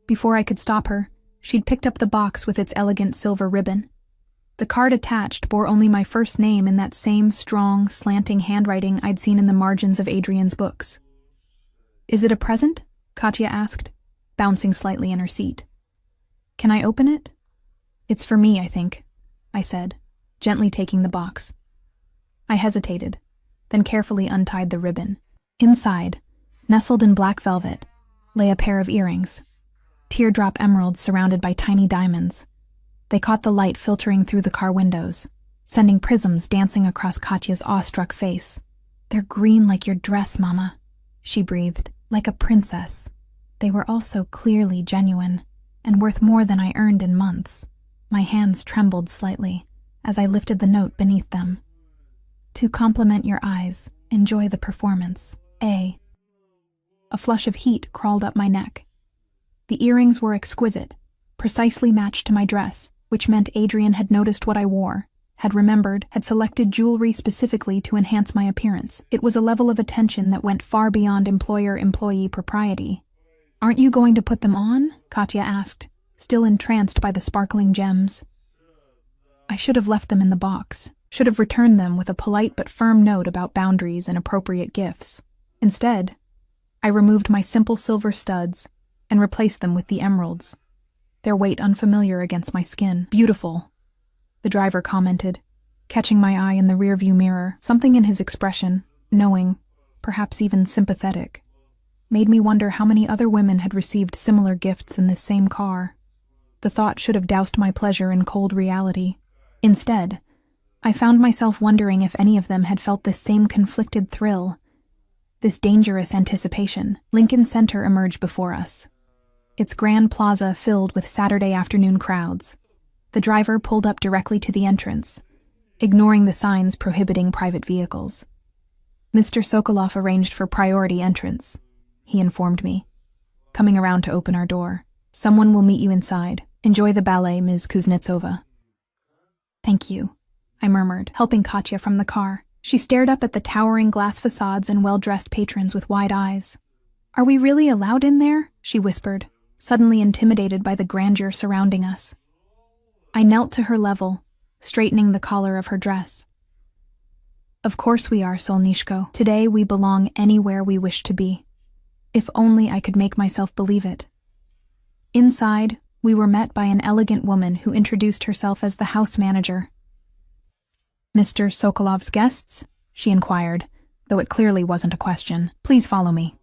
A: Before I could stop her, she'd picked up the box with its elegant silver ribbon. The card attached bore only my first name in that same strong, slanting handwriting I'd seen in the margins of Adrian's books. "Is it a present?" Katya asked, bouncing slightly in her seat. "Can I open it?" "It's for me, I think," I said, gently taking the box. I hesitated, then carefully untied the ribbon. Inside, nestled in black velvet, lay a pair of earrings, teardrop emeralds surrounded by tiny diamonds. They caught the light filtering through the car windows, sending prisms dancing across Katya's awestruck face. "They're green like your dress, Mama," she breathed, "like a princess." They were also clearly genuine, and worth more than I earned in months. My hands trembled slightly as I lifted the note beneath them. "To compliment your eyes, enjoy the performance, A." A flush of heat crawled up my neck. The earrings were exquisite, precisely matched to my dress, which meant Adrian had noticed what I wore, had remembered, had selected jewelry specifically to enhance my appearance. It was a level of attention that went far beyond employer-employee propriety. "Aren't you going to put them on?" Katya asked, still entranced by the sparkling gems. I should have left them in the box, should have returned them with a polite but firm note about boundaries and appropriate gifts. Instead, I removed my simple silver studs and replaced them with the emeralds, their weight unfamiliar against my skin. "Beautiful," the driver commented, catching my eye in the rearview mirror. Something in his expression, knowing, perhaps even sympathetic, made me wonder how many other women had received similar gifts in this same car. The thought should have doused my pleasure in cold reality. Instead, I found myself wondering if any of them had felt this same conflicted thrill, this dangerous anticipation. Lincoln Center emerged before us, its grand plaza filled with Saturday afternoon crowds. The driver pulled up directly to the entrance, ignoring the signs prohibiting private vehicles. "Mr. Sokolov arranged for priority entrance," he informed me, coming around to open our door. "Someone will meet you inside. Enjoy the ballet, Ms. Kuznetsova." "Thank you," I murmured, helping Katya from the car. She stared up at the towering glass facades and well-dressed patrons with wide eyes. "Are we really allowed in there?" she whispered, suddenly intimidated by the grandeur surrounding us. I knelt to her level, straightening the collar of her dress. "Of course we are, Solnishko. Today we belong anywhere we wish to be. If only I could make myself believe it." Inside, we were met by an elegant woman who introduced herself as the house manager. "Mr. Sokolov's guests?" she inquired, though it clearly wasn't a question. "Please follow me."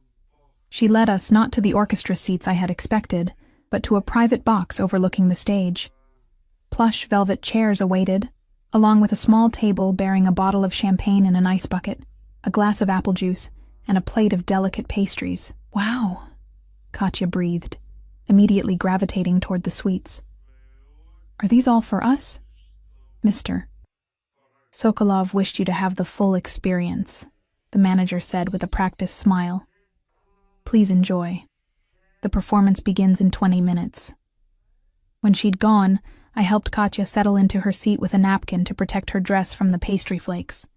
A: She led us not to the orchestra seats I had expected, but to a private box overlooking the stage. Plush velvet chairs awaited, along with a small table bearing a bottle of champagne in an ice bucket, a glass of apple juice, and a plate of delicate pastries. "Wow," Katya breathed, immediately gravitating toward the sweets. "Are these all for us?" "Mr. Sokolov wished you to have the full experience," the manager said with a practiced smile. "Please enjoy. The performance begins in 20 minutes. When she'd gone, I helped Katya settle into her seat with a napkin to protect her dress from the pastry flakes.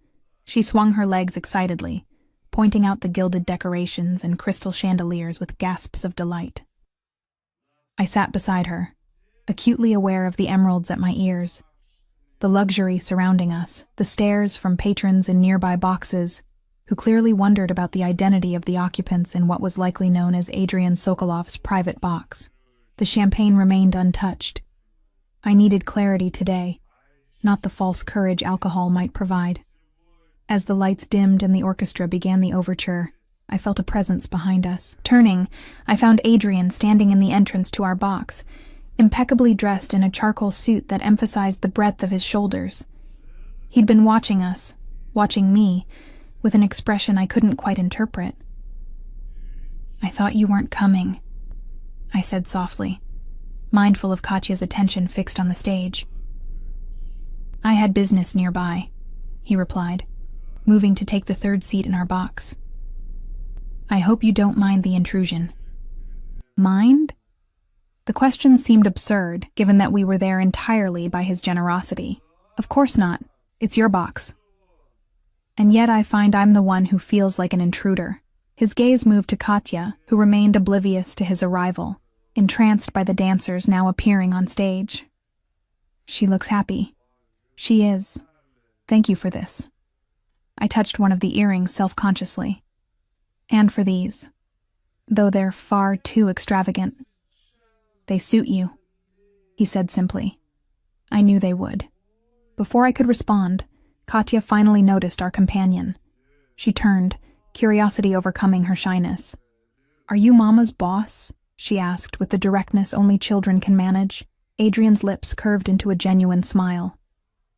A: She swung her legs excitedly, pointing out the gilded decorations and crystal chandeliers with gasps of delight. I sat beside her, acutely aware of the emeralds at my ears, the luxury surrounding us, the stares from patrons in nearby boxes, who clearly wondered about the identity of the occupants in what was likely known as Adrian Sokolov's private box. The champagne remained untouched. I needed clarity today, not the false courage alcohol might provide. As the lights dimmed and the orchestra began the overture, I felt a presence behind us. Turning, I found Adrian standing in the entrance to our box, impeccably dressed in a charcoal suit that emphasized the breadth of his shoulders. He'd been watching us, watching me, with an expression I couldn't quite interpret. "I thought you weren't coming," I said softly, mindful of Katya's attention fixed on the stage. I had business nearby, he replied, moving to take the third seat in our box. I hope you don't mind the intrusion. Mind? The question seemed absurd, given that we were there entirely by his generosity. Of course not. It's your box. And yet I find I'm the one who feels like an intruder. His gaze moved to Katya, who remained oblivious to his arrival, entranced by the dancers now appearing on stage. She looks happy. She is. Thank you for this. I touched one of the earrings self-consciously. And for these. Though they're far too extravagant. They suit you, he said simply. I knew they would. Before I could respond, Katya finally noticed our companion. She turned, curiosity overcoming her shyness. Are you Mama's boss? She asked with the directness only children can manage. Adrian's lips curved into a genuine smile.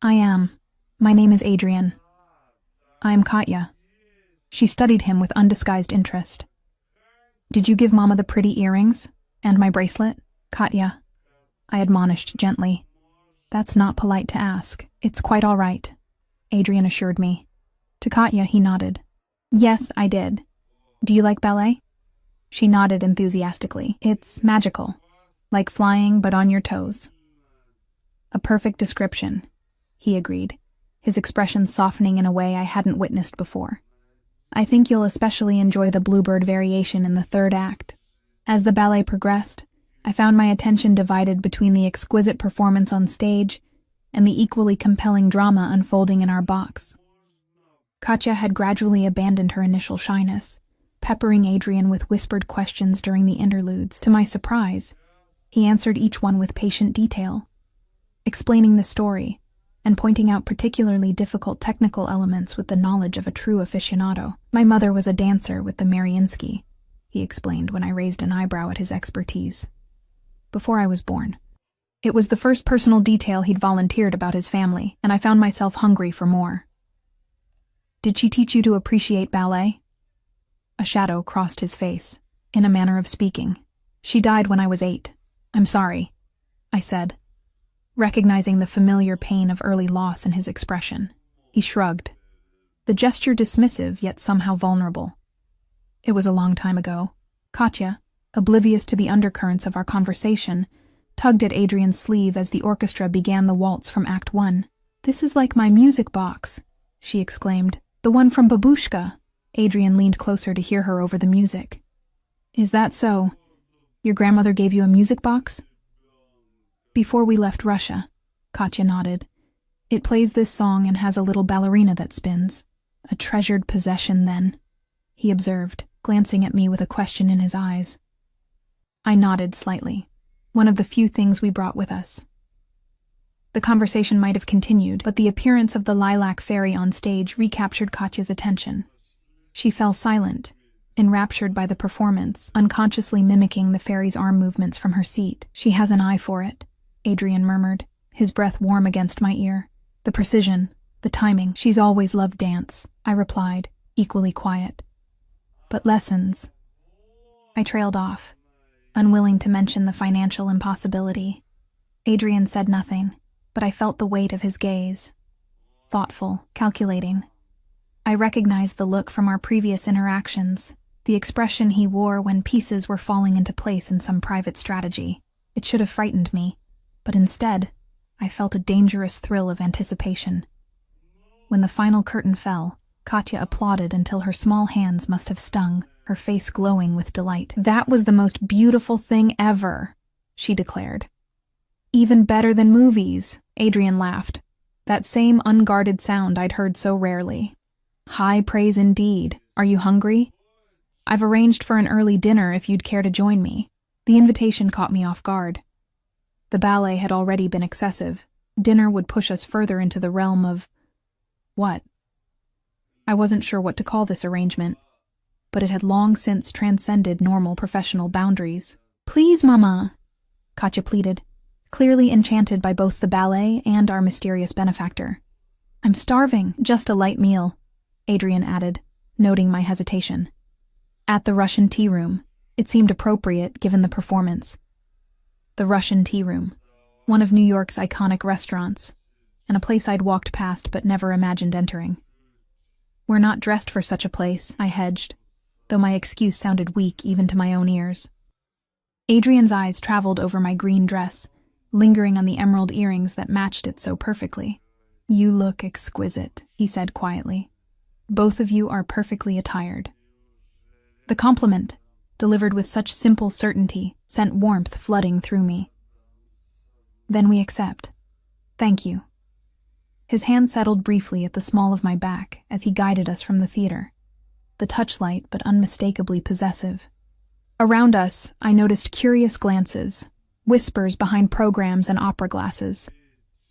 A: I am. My name is Adrian. I am Katya. She studied him with undisguised interest. Did you give Mama the pretty earrings? And my bracelet? Katya, I admonished gently. That's not polite to ask. It's quite all right, Adrian assured me. To Katya, he nodded. Yes, I did. Do you like ballet? She nodded enthusiastically. It's magical. Like flying, but on your toes. A perfect description, he agreed, his expression softening in a way I hadn't witnessed before. I think you'll especially enjoy the bluebird variation in the third act. As the ballet progressed, I found my attention divided between the exquisite performance on stage and the equally compelling drama unfolding in our box. Katya had gradually abandoned her initial shyness, peppering Adrian with whispered questions during the interludes. To my surprise, he answered each one with patient detail, explaining the story and pointing out particularly difficult technical elements with the knowledge of a true aficionado. My mother was a dancer with the Mariinsky, he explained when I raised an eyebrow at his expertise. Before I was born. It was the first personal detail he'd volunteered about his family, and I found myself hungry for more. Did she teach you to appreciate ballet? A shadow crossed his face, in a manner of speaking. She died when I was 8. I'm sorry, I said, recognizing the familiar pain of early loss in his expression. He shrugged, the gesture dismissive yet somehow vulnerable. It was a long time ago. Katya, oblivious to the undercurrents of our conversation, tugged at Adrian's sleeve as the orchestra began the waltz from Act 1. This is like my music box, she exclaimed. The one from Babushka. Adrian leaned closer to hear her over the music. Is that so? Your grandmother gave you a music box? Before we left Russia, Katya nodded. It plays this song and has a little ballerina that spins. A treasured possession, then, he observed, glancing at me with a question in his eyes. I nodded slightly, one of the few things we brought with us. The conversation might have continued, but the appearance of the lilac fairy on stage recaptured Katya's attention. She fell silent, enraptured by the performance, unconsciously mimicking the fairy's arm movements from her seat. She has an eye for it, Adrian murmured, his breath warm against my ear. The precision, the timing. She's always loved dance, I replied, equally quiet. But lessons. I trailed off, unwilling to mention the financial impossibility. Adrian said nothing, but I felt the weight of his gaze. Thoughtful, calculating. I recognized the look from our previous interactions, the expression he wore when pieces were falling into place in some private strategy. It should have frightened me, but instead, I felt a dangerous thrill of anticipation. When the final curtain fell, Katya applauded until her small hands must have stung, her face glowing with delight. That was the most beautiful thing ever, she declared. Even better than movies, Adrian laughed. That same unguarded sound I'd heard so rarely. High praise indeed. Are you hungry? I've arranged for an early dinner if you'd care to join me. The invitation caught me off guard. The ballet had already been excessive. Dinner would push us further into the realm of... what? I wasn't sure what to call this arrangement, but it had long since transcended normal professional boundaries. Please, Mama, Katya pleaded, clearly enchanted by both the ballet and our mysterious benefactor. I'm starving. Just a light meal, Adrian added, noting my hesitation. At the Russian tea room, it seemed appropriate given the performance. The Russian tea room, one of New York's iconic restaurants. and a place I'd walked past but never imagined entering. "We're not dressed for such a place," I hedged, though my excuse sounded weak even to my own ears. Adrian's eyes traveled over my green dress, lingering on the emerald earrings that matched it so perfectly. "You look exquisite," he said quietly. "Both of you are perfectly attired." The compliment, delivered with such simple certainty, sent warmth flooding through me. "Then we accept. Thank you." His hand settled briefly at the small of my back as he guided us from the theater, the touch light but unmistakably possessive. Around us, I noticed curious glances, whispers behind programs and opera glasses.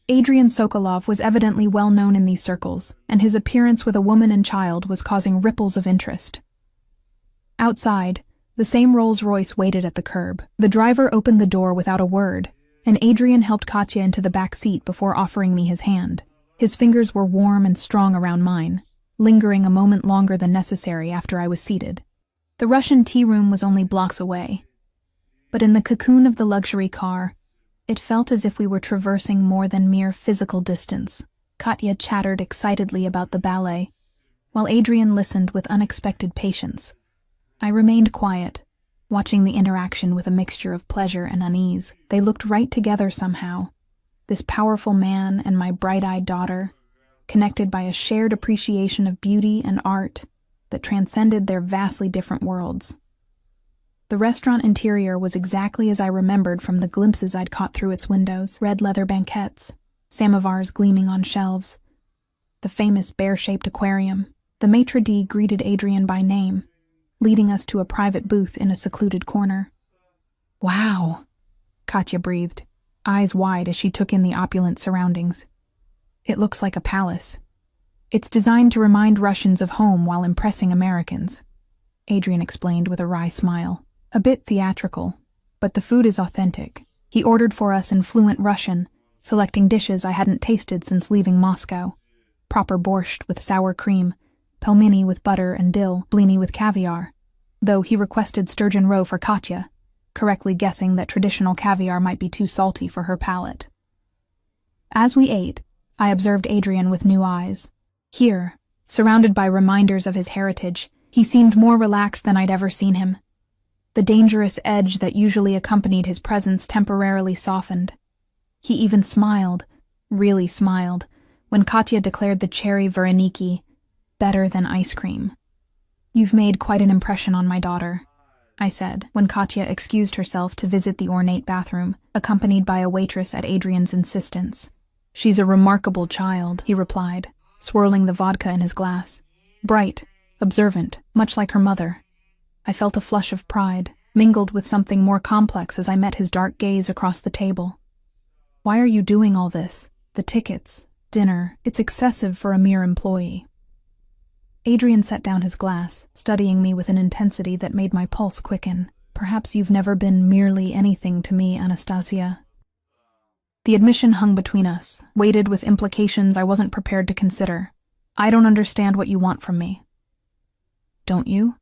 A: Adrian Sokolov was evidently well known in these circles, and his appearance with a woman and child was causing ripples of interest. Outside, the same Rolls-Royce waited at the curb. The driver opened the door without a word, and Adrian helped Katya into the back seat before offering me his hand. His fingers were warm and strong around mine, lingering a moment longer than necessary after I was seated. The Russian tea room was only blocks away, but in the cocoon of the luxury car, it felt as if we were traversing more than mere physical distance. Katya chattered excitedly about the ballet, while Adrian listened with unexpected patience. I remained quiet, watching the interaction with a mixture of pleasure and unease. They looked right together somehow, this powerful man and my bright-eyed daughter, connected by a shared appreciation of beauty and art that transcended their vastly different worlds. The restaurant interior was exactly as I remembered from the glimpses I'd caught through its windows: red leather banquettes, samovars gleaming on shelves, the famous bear-shaped aquarium. The maitre d' greeted Adrian by name, leading us to a private booth in a secluded corner. "Wow," Katya breathed, eyes wide as she took in the opulent surroundings. "It looks like a palace. It's designed to remind Russians of home while impressing Americans," Adrian explained with a wry smile. "A bit theatrical, but the food is authentic." He ordered for us in fluent Russian, selecting dishes I hadn't tasted since leaving Moscow. Proper borscht with sour cream, pelmeni with butter and dill, blini with caviar, though he requested sturgeon roe for Katya, correctly guessing that traditional caviar might be too salty for her palate. As we ate, I observed Adrian with new eyes. Here, surrounded by reminders of his heritage, he seemed more relaxed than I'd ever seen him. The dangerous edge that usually accompanied his presence temporarily softened. He even smiled, really smiled, when Katya declared the cherry vareniki better than ice cream. "You've made quite an impression on my daughter," I said, when Katya excused herself to visit the ornate bathroom, accompanied by a waitress at Adrian's insistence. "She's a remarkable child," he replied, swirling the vodka in his glass. "Bright, observant, much like her mother." I felt a flush of pride, mingled with something more complex as I met his dark gaze across the table. "Why are you doing all this? The tickets, dinner, it's excessive for a mere employee." Adrian set down his glass, studying me with an intensity that made my pulse quicken. "Perhaps you've never been merely anything to me, Anastasia." The admission hung between us, weighted with implications I wasn't prepared to consider. "I don't understand what you want from me." "Don't you?"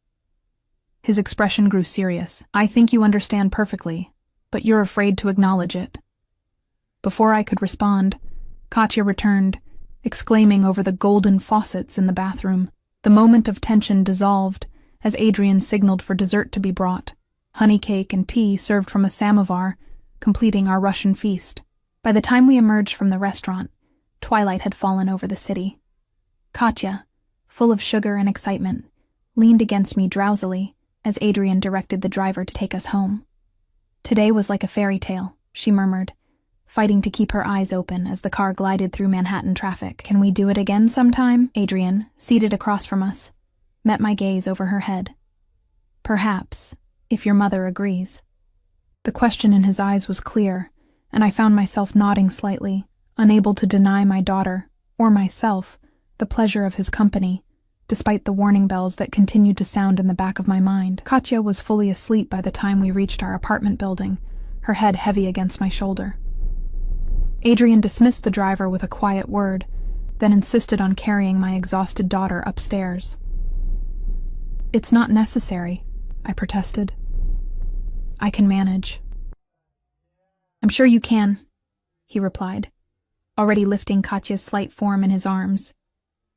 A: His expression grew serious. "I think you understand perfectly, but you're afraid to acknowledge it." Before I could respond, Katya returned, exclaiming over the golden faucets in the bathroom. The moment of tension dissolved as Adrian signaled for dessert to be brought, honey cake and tea served from a samovar, completing our Russian feast. By the time we emerged from the restaurant, twilight had fallen over the city. Katya, full of sugar and excitement, leaned against me drowsily as Adrian directed the driver to take us home. "Today was like a fairy tale," she murmured, fighting to keep her eyes open as the car glided through Manhattan traffic. "Can we do it again sometime?" Adrian, seated across from us, met my gaze over her head. "Perhaps, if your mother agrees." The question in his eyes was clear, and I found myself nodding slightly, unable to deny my daughter, or myself, the pleasure of his company, despite the warning bells that continued to sound in the back of my mind. Katya was fully asleep by the time we reached our apartment building, her head heavy against my shoulder. Adrian dismissed the driver with a quiet word, then insisted on carrying my exhausted daughter upstairs. "It's not necessary," I protested. "I can manage." "I'm sure you can," he replied. already lifting Katya's slight form in his arms.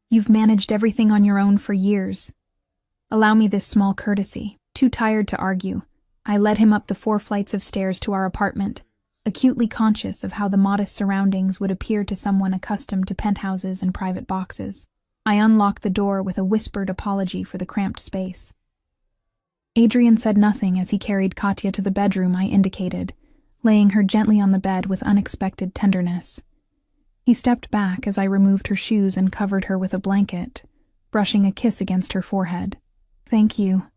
A: "You've managed everything on your own for years. Allow me this small courtesy." Too tired to argue, I led him up the 4 flights of stairs to our apartment, acutely conscious of how the modest surroundings would appear to someone accustomed to penthouses and private boxes. I unlocked the door with a whispered apology for the cramped space. Adrian said nothing as he carried Katya to the bedroom I indicated, laying her gently on the bed with unexpected tenderness. He stepped back as I removed her shoes and covered her with a blanket, brushing a kiss against her forehead. "Thank you,"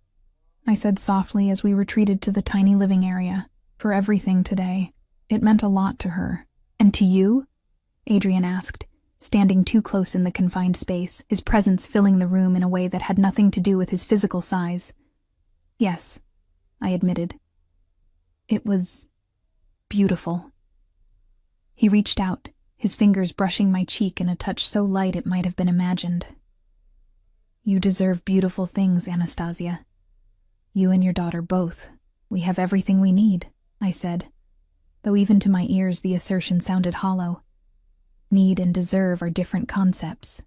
A: I said softly as we retreated to the tiny living area, "for everything today. It meant a lot to her." "And to you?" Adrian asked, standing too close in the confined space, his presence filling the room in a way that had nothing to do with his physical size. "Yes," I admitted. "It was beautiful." He reached out, his fingers brushing my cheek in a touch so light it might have been imagined. "You deserve beautiful things, Anastasia. You and your daughter both. We have everything we need," I said, though even to my ears the assertion sounded hollow. Need and deserve are different concepts.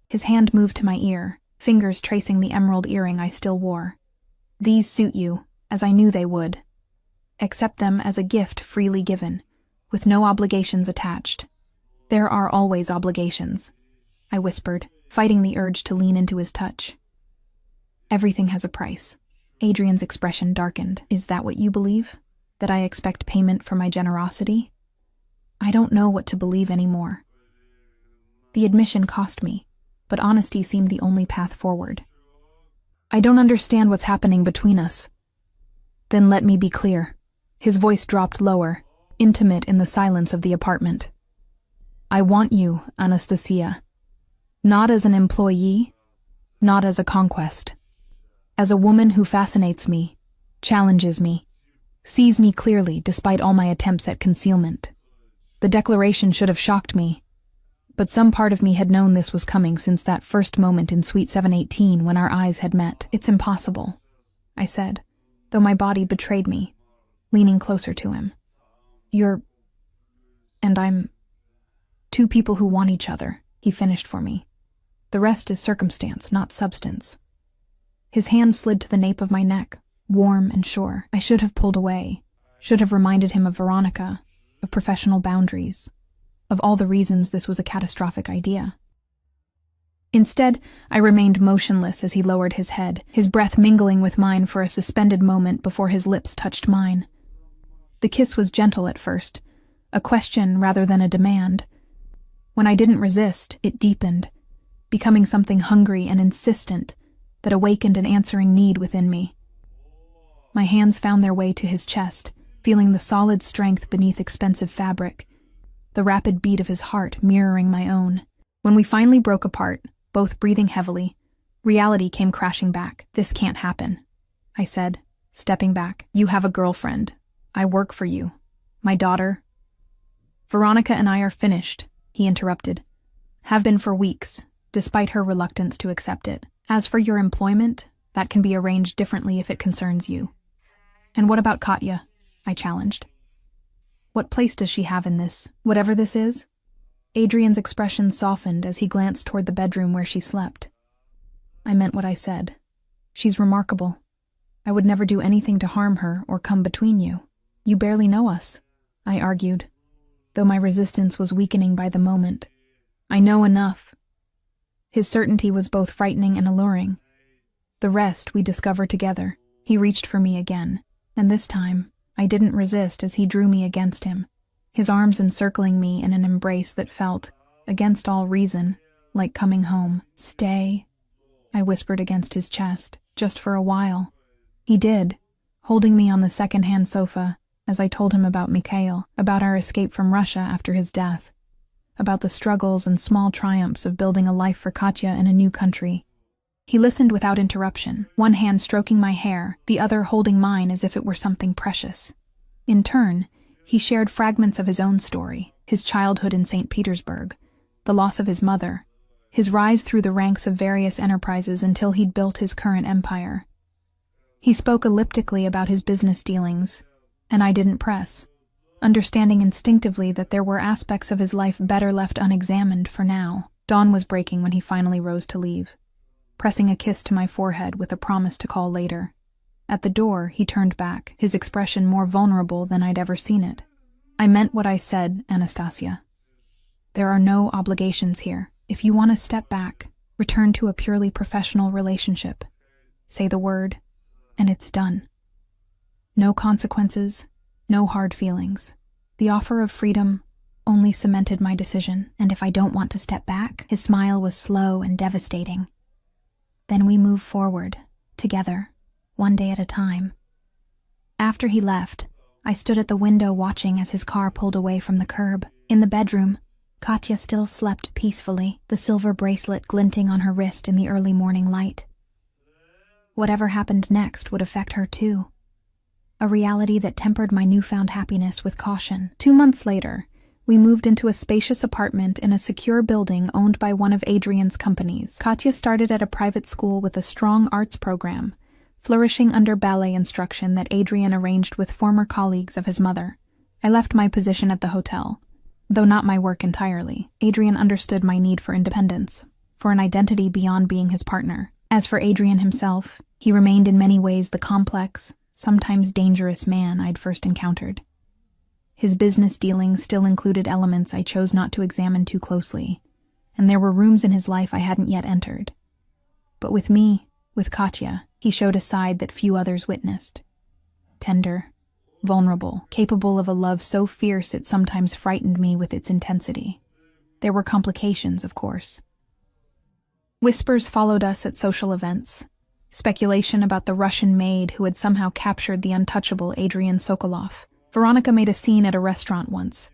A: His hand moved to my ear, fingers tracing the emerald earring I still wore. "These suit you, as I knew they would. Accept them as a gift freely given, with no obligations attached." "There are always obligations," I whispered, fighting the urge to lean into his touch. "Everything has a price." Adrian's expression darkened. "Is that what you believe? That I expect payment for my generosity?" I don't know what to believe anymore. The admission cost me, but honesty seemed the only path forward. "I don't understand what's happening between us." "Then let me be clear." His voice dropped lower, intimate in the silence of the apartment. "I want you, Anastasia. Not as an employee, not as a conquest. As a woman who fascinates me, challenges me, sees me clearly despite all my attempts at concealment. The declaration should have shocked me, but some part of me had known this was coming since that first moment in Suite 718 when our eyes had met. "It's impossible," I said, though my body betrayed me, leaning closer to him. "You're... and I'm... 2 people who want each other," he finished for me. "The rest is circumstance, not substance." His hand slid to the nape of my neck, warm and sure. I should have pulled away, should have reminded him of Veronica, of professional boundaries, of all the reasons this was a catastrophic idea. Instead, I remained motionless as he lowered his head, his breath mingling with mine for a suspended moment before his lips touched mine. The kiss was gentle at first, a question rather than a demand. When I didn't resist, it deepened, becoming something hungry and insistent that awakened an answering need within me. My hands found their way to his chest, feeling the solid strength beneath expensive fabric, the rapid beat of his heart mirroring my own. When we finally broke apart, both breathing heavily, reality came crashing back. "This can't happen," I said, stepping back. "You have a girlfriend. I work for you. My daughter." "Veronica and I are finished," he interrupted. "Have been for weeks, despite her reluctance to accept it. As for your employment, that can be arranged differently if it concerns you." "And what about Katya?" I challenged. "What place does she have in this, whatever this is?" Adrian's expression softened as he glanced toward the bedroom where she slept. "I meant what I said. She's remarkable. I would never do anything to harm her or come between you." "You barely know us," I argued, though my resistance was weakening by the moment. "I know enough." His certainty was both frightening and alluring. The rest we discovered together. He reached for me again, and this time I didn't resist as he drew me against him, his arms encircling me in an embrace that felt, against all reason, like coming home. "Stay," I whispered against his chest, "just for a while." He did, holding me on the second-hand sofa as I told him about Mikhail, about our escape from Russia after his death, about the struggles and small triumphs of building a life for Katya in a new country. He listened without interruption, one hand stroking my hair, the other holding mine as if it were something precious. In turn, he shared fragments of his own story, his childhood in St. Petersburg, the loss of his mother, his rise through the ranks of various enterprises until he'd built his current empire. He spoke elliptically about his business dealings, and I didn't press. understanding instinctively that there were aspects of his life better left unexamined for now. Dawn was breaking when he finally rose to leave, pressing a kiss to my forehead with a promise to call later. At the door, he turned back, his expression more vulnerable than I'd ever seen it. I meant what I said, Anastasia. There are no obligations here. If you want to step back, return to a purely professional relationship. Say the word, and it's done. No consequences, no hard feelings. The offer of freedom only cemented my decision, and if I don't want to step back, his smile was slow and devastating. Then we move forward, together, one day at a time. After he left, I stood at the window watching as his car pulled away from the curb. In the bedroom, Katya still slept peacefully, the silver bracelet glinting on her wrist in the early morning light. Whatever happened next would affect her too. A reality that tempered my newfound happiness with caution. 2 months later, we moved into a spacious apartment in a secure building owned by one of Adrian's companies. Katya started at a private school with a strong arts program, flourishing under ballet instruction that Adrian arranged with former colleagues of his mother. I left my position at the hotel, though not my work entirely. Adrian understood my need for independence, for an identity beyond being his partner. As for Adrian himself, he remained in many ways the complex, sometimes dangerous man I'd first encountered. His business dealings still included elements I chose not to examine too closely, and there were rooms in his life I hadn't yet entered. But with me, with Katya, he showed a side that few others witnessed. Tender, vulnerable, capable of a love so fierce it sometimes frightened me with its intensity. There were complications, of course. Whispers followed us at social events. Speculation about the Russian maid who had somehow captured the untouchable Adrian Sokolov. Veronica made a scene at a restaurant once,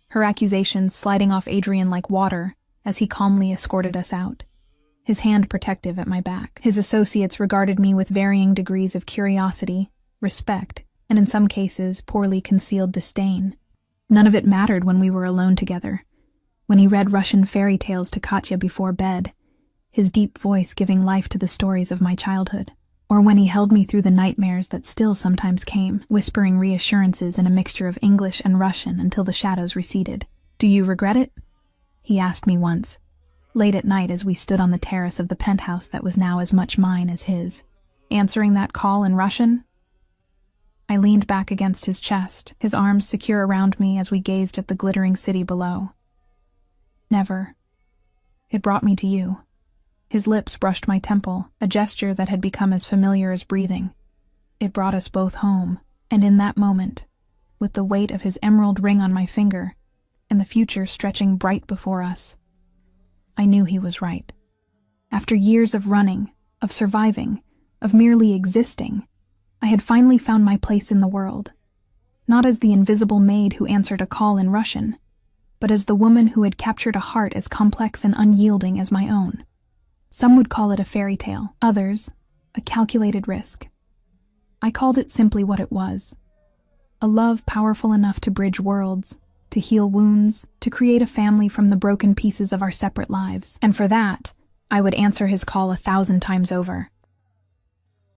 A: her accusations sliding off Adrian like water as he calmly escorted us out, his hand protective at my back. His associates regarded me with varying degrees of curiosity, respect, and in some cases, poorly concealed disdain. None of it mattered when we were alone together. When he read Russian fairy tales to Katya before bed, his deep voice giving life to the stories of my childhood, or when he held me through the nightmares that still sometimes came, whispering reassurances in a mixture of English and Russian until the shadows receded. "Do you regret it?" he asked me once, late at night as we stood on the terrace of the penthouse that was now as much mine as his. Answering that call in Russian? I leaned back against his chest, his arms secure around me as we gazed at the glittering city below. Never. It brought me to you. His lips brushed my temple, a gesture that had become as familiar as breathing. It brought us both home, and in that moment, with the weight of his emerald ring on my finger, and the future stretching bright before us, I knew he was right. After years of running, of surviving, of merely existing, I had finally found my place in the world, not as the invisible maid who answered a call in Russian, but as the woman who had captured a heart as complex and unyielding as my own. Some would call it a fairy tale, others, a calculated risk. I called it simply what it was. A love powerful enough to bridge worlds, to heal wounds, to create a family from the broken pieces of our separate lives. And for that, I would answer his call 1,000 times over.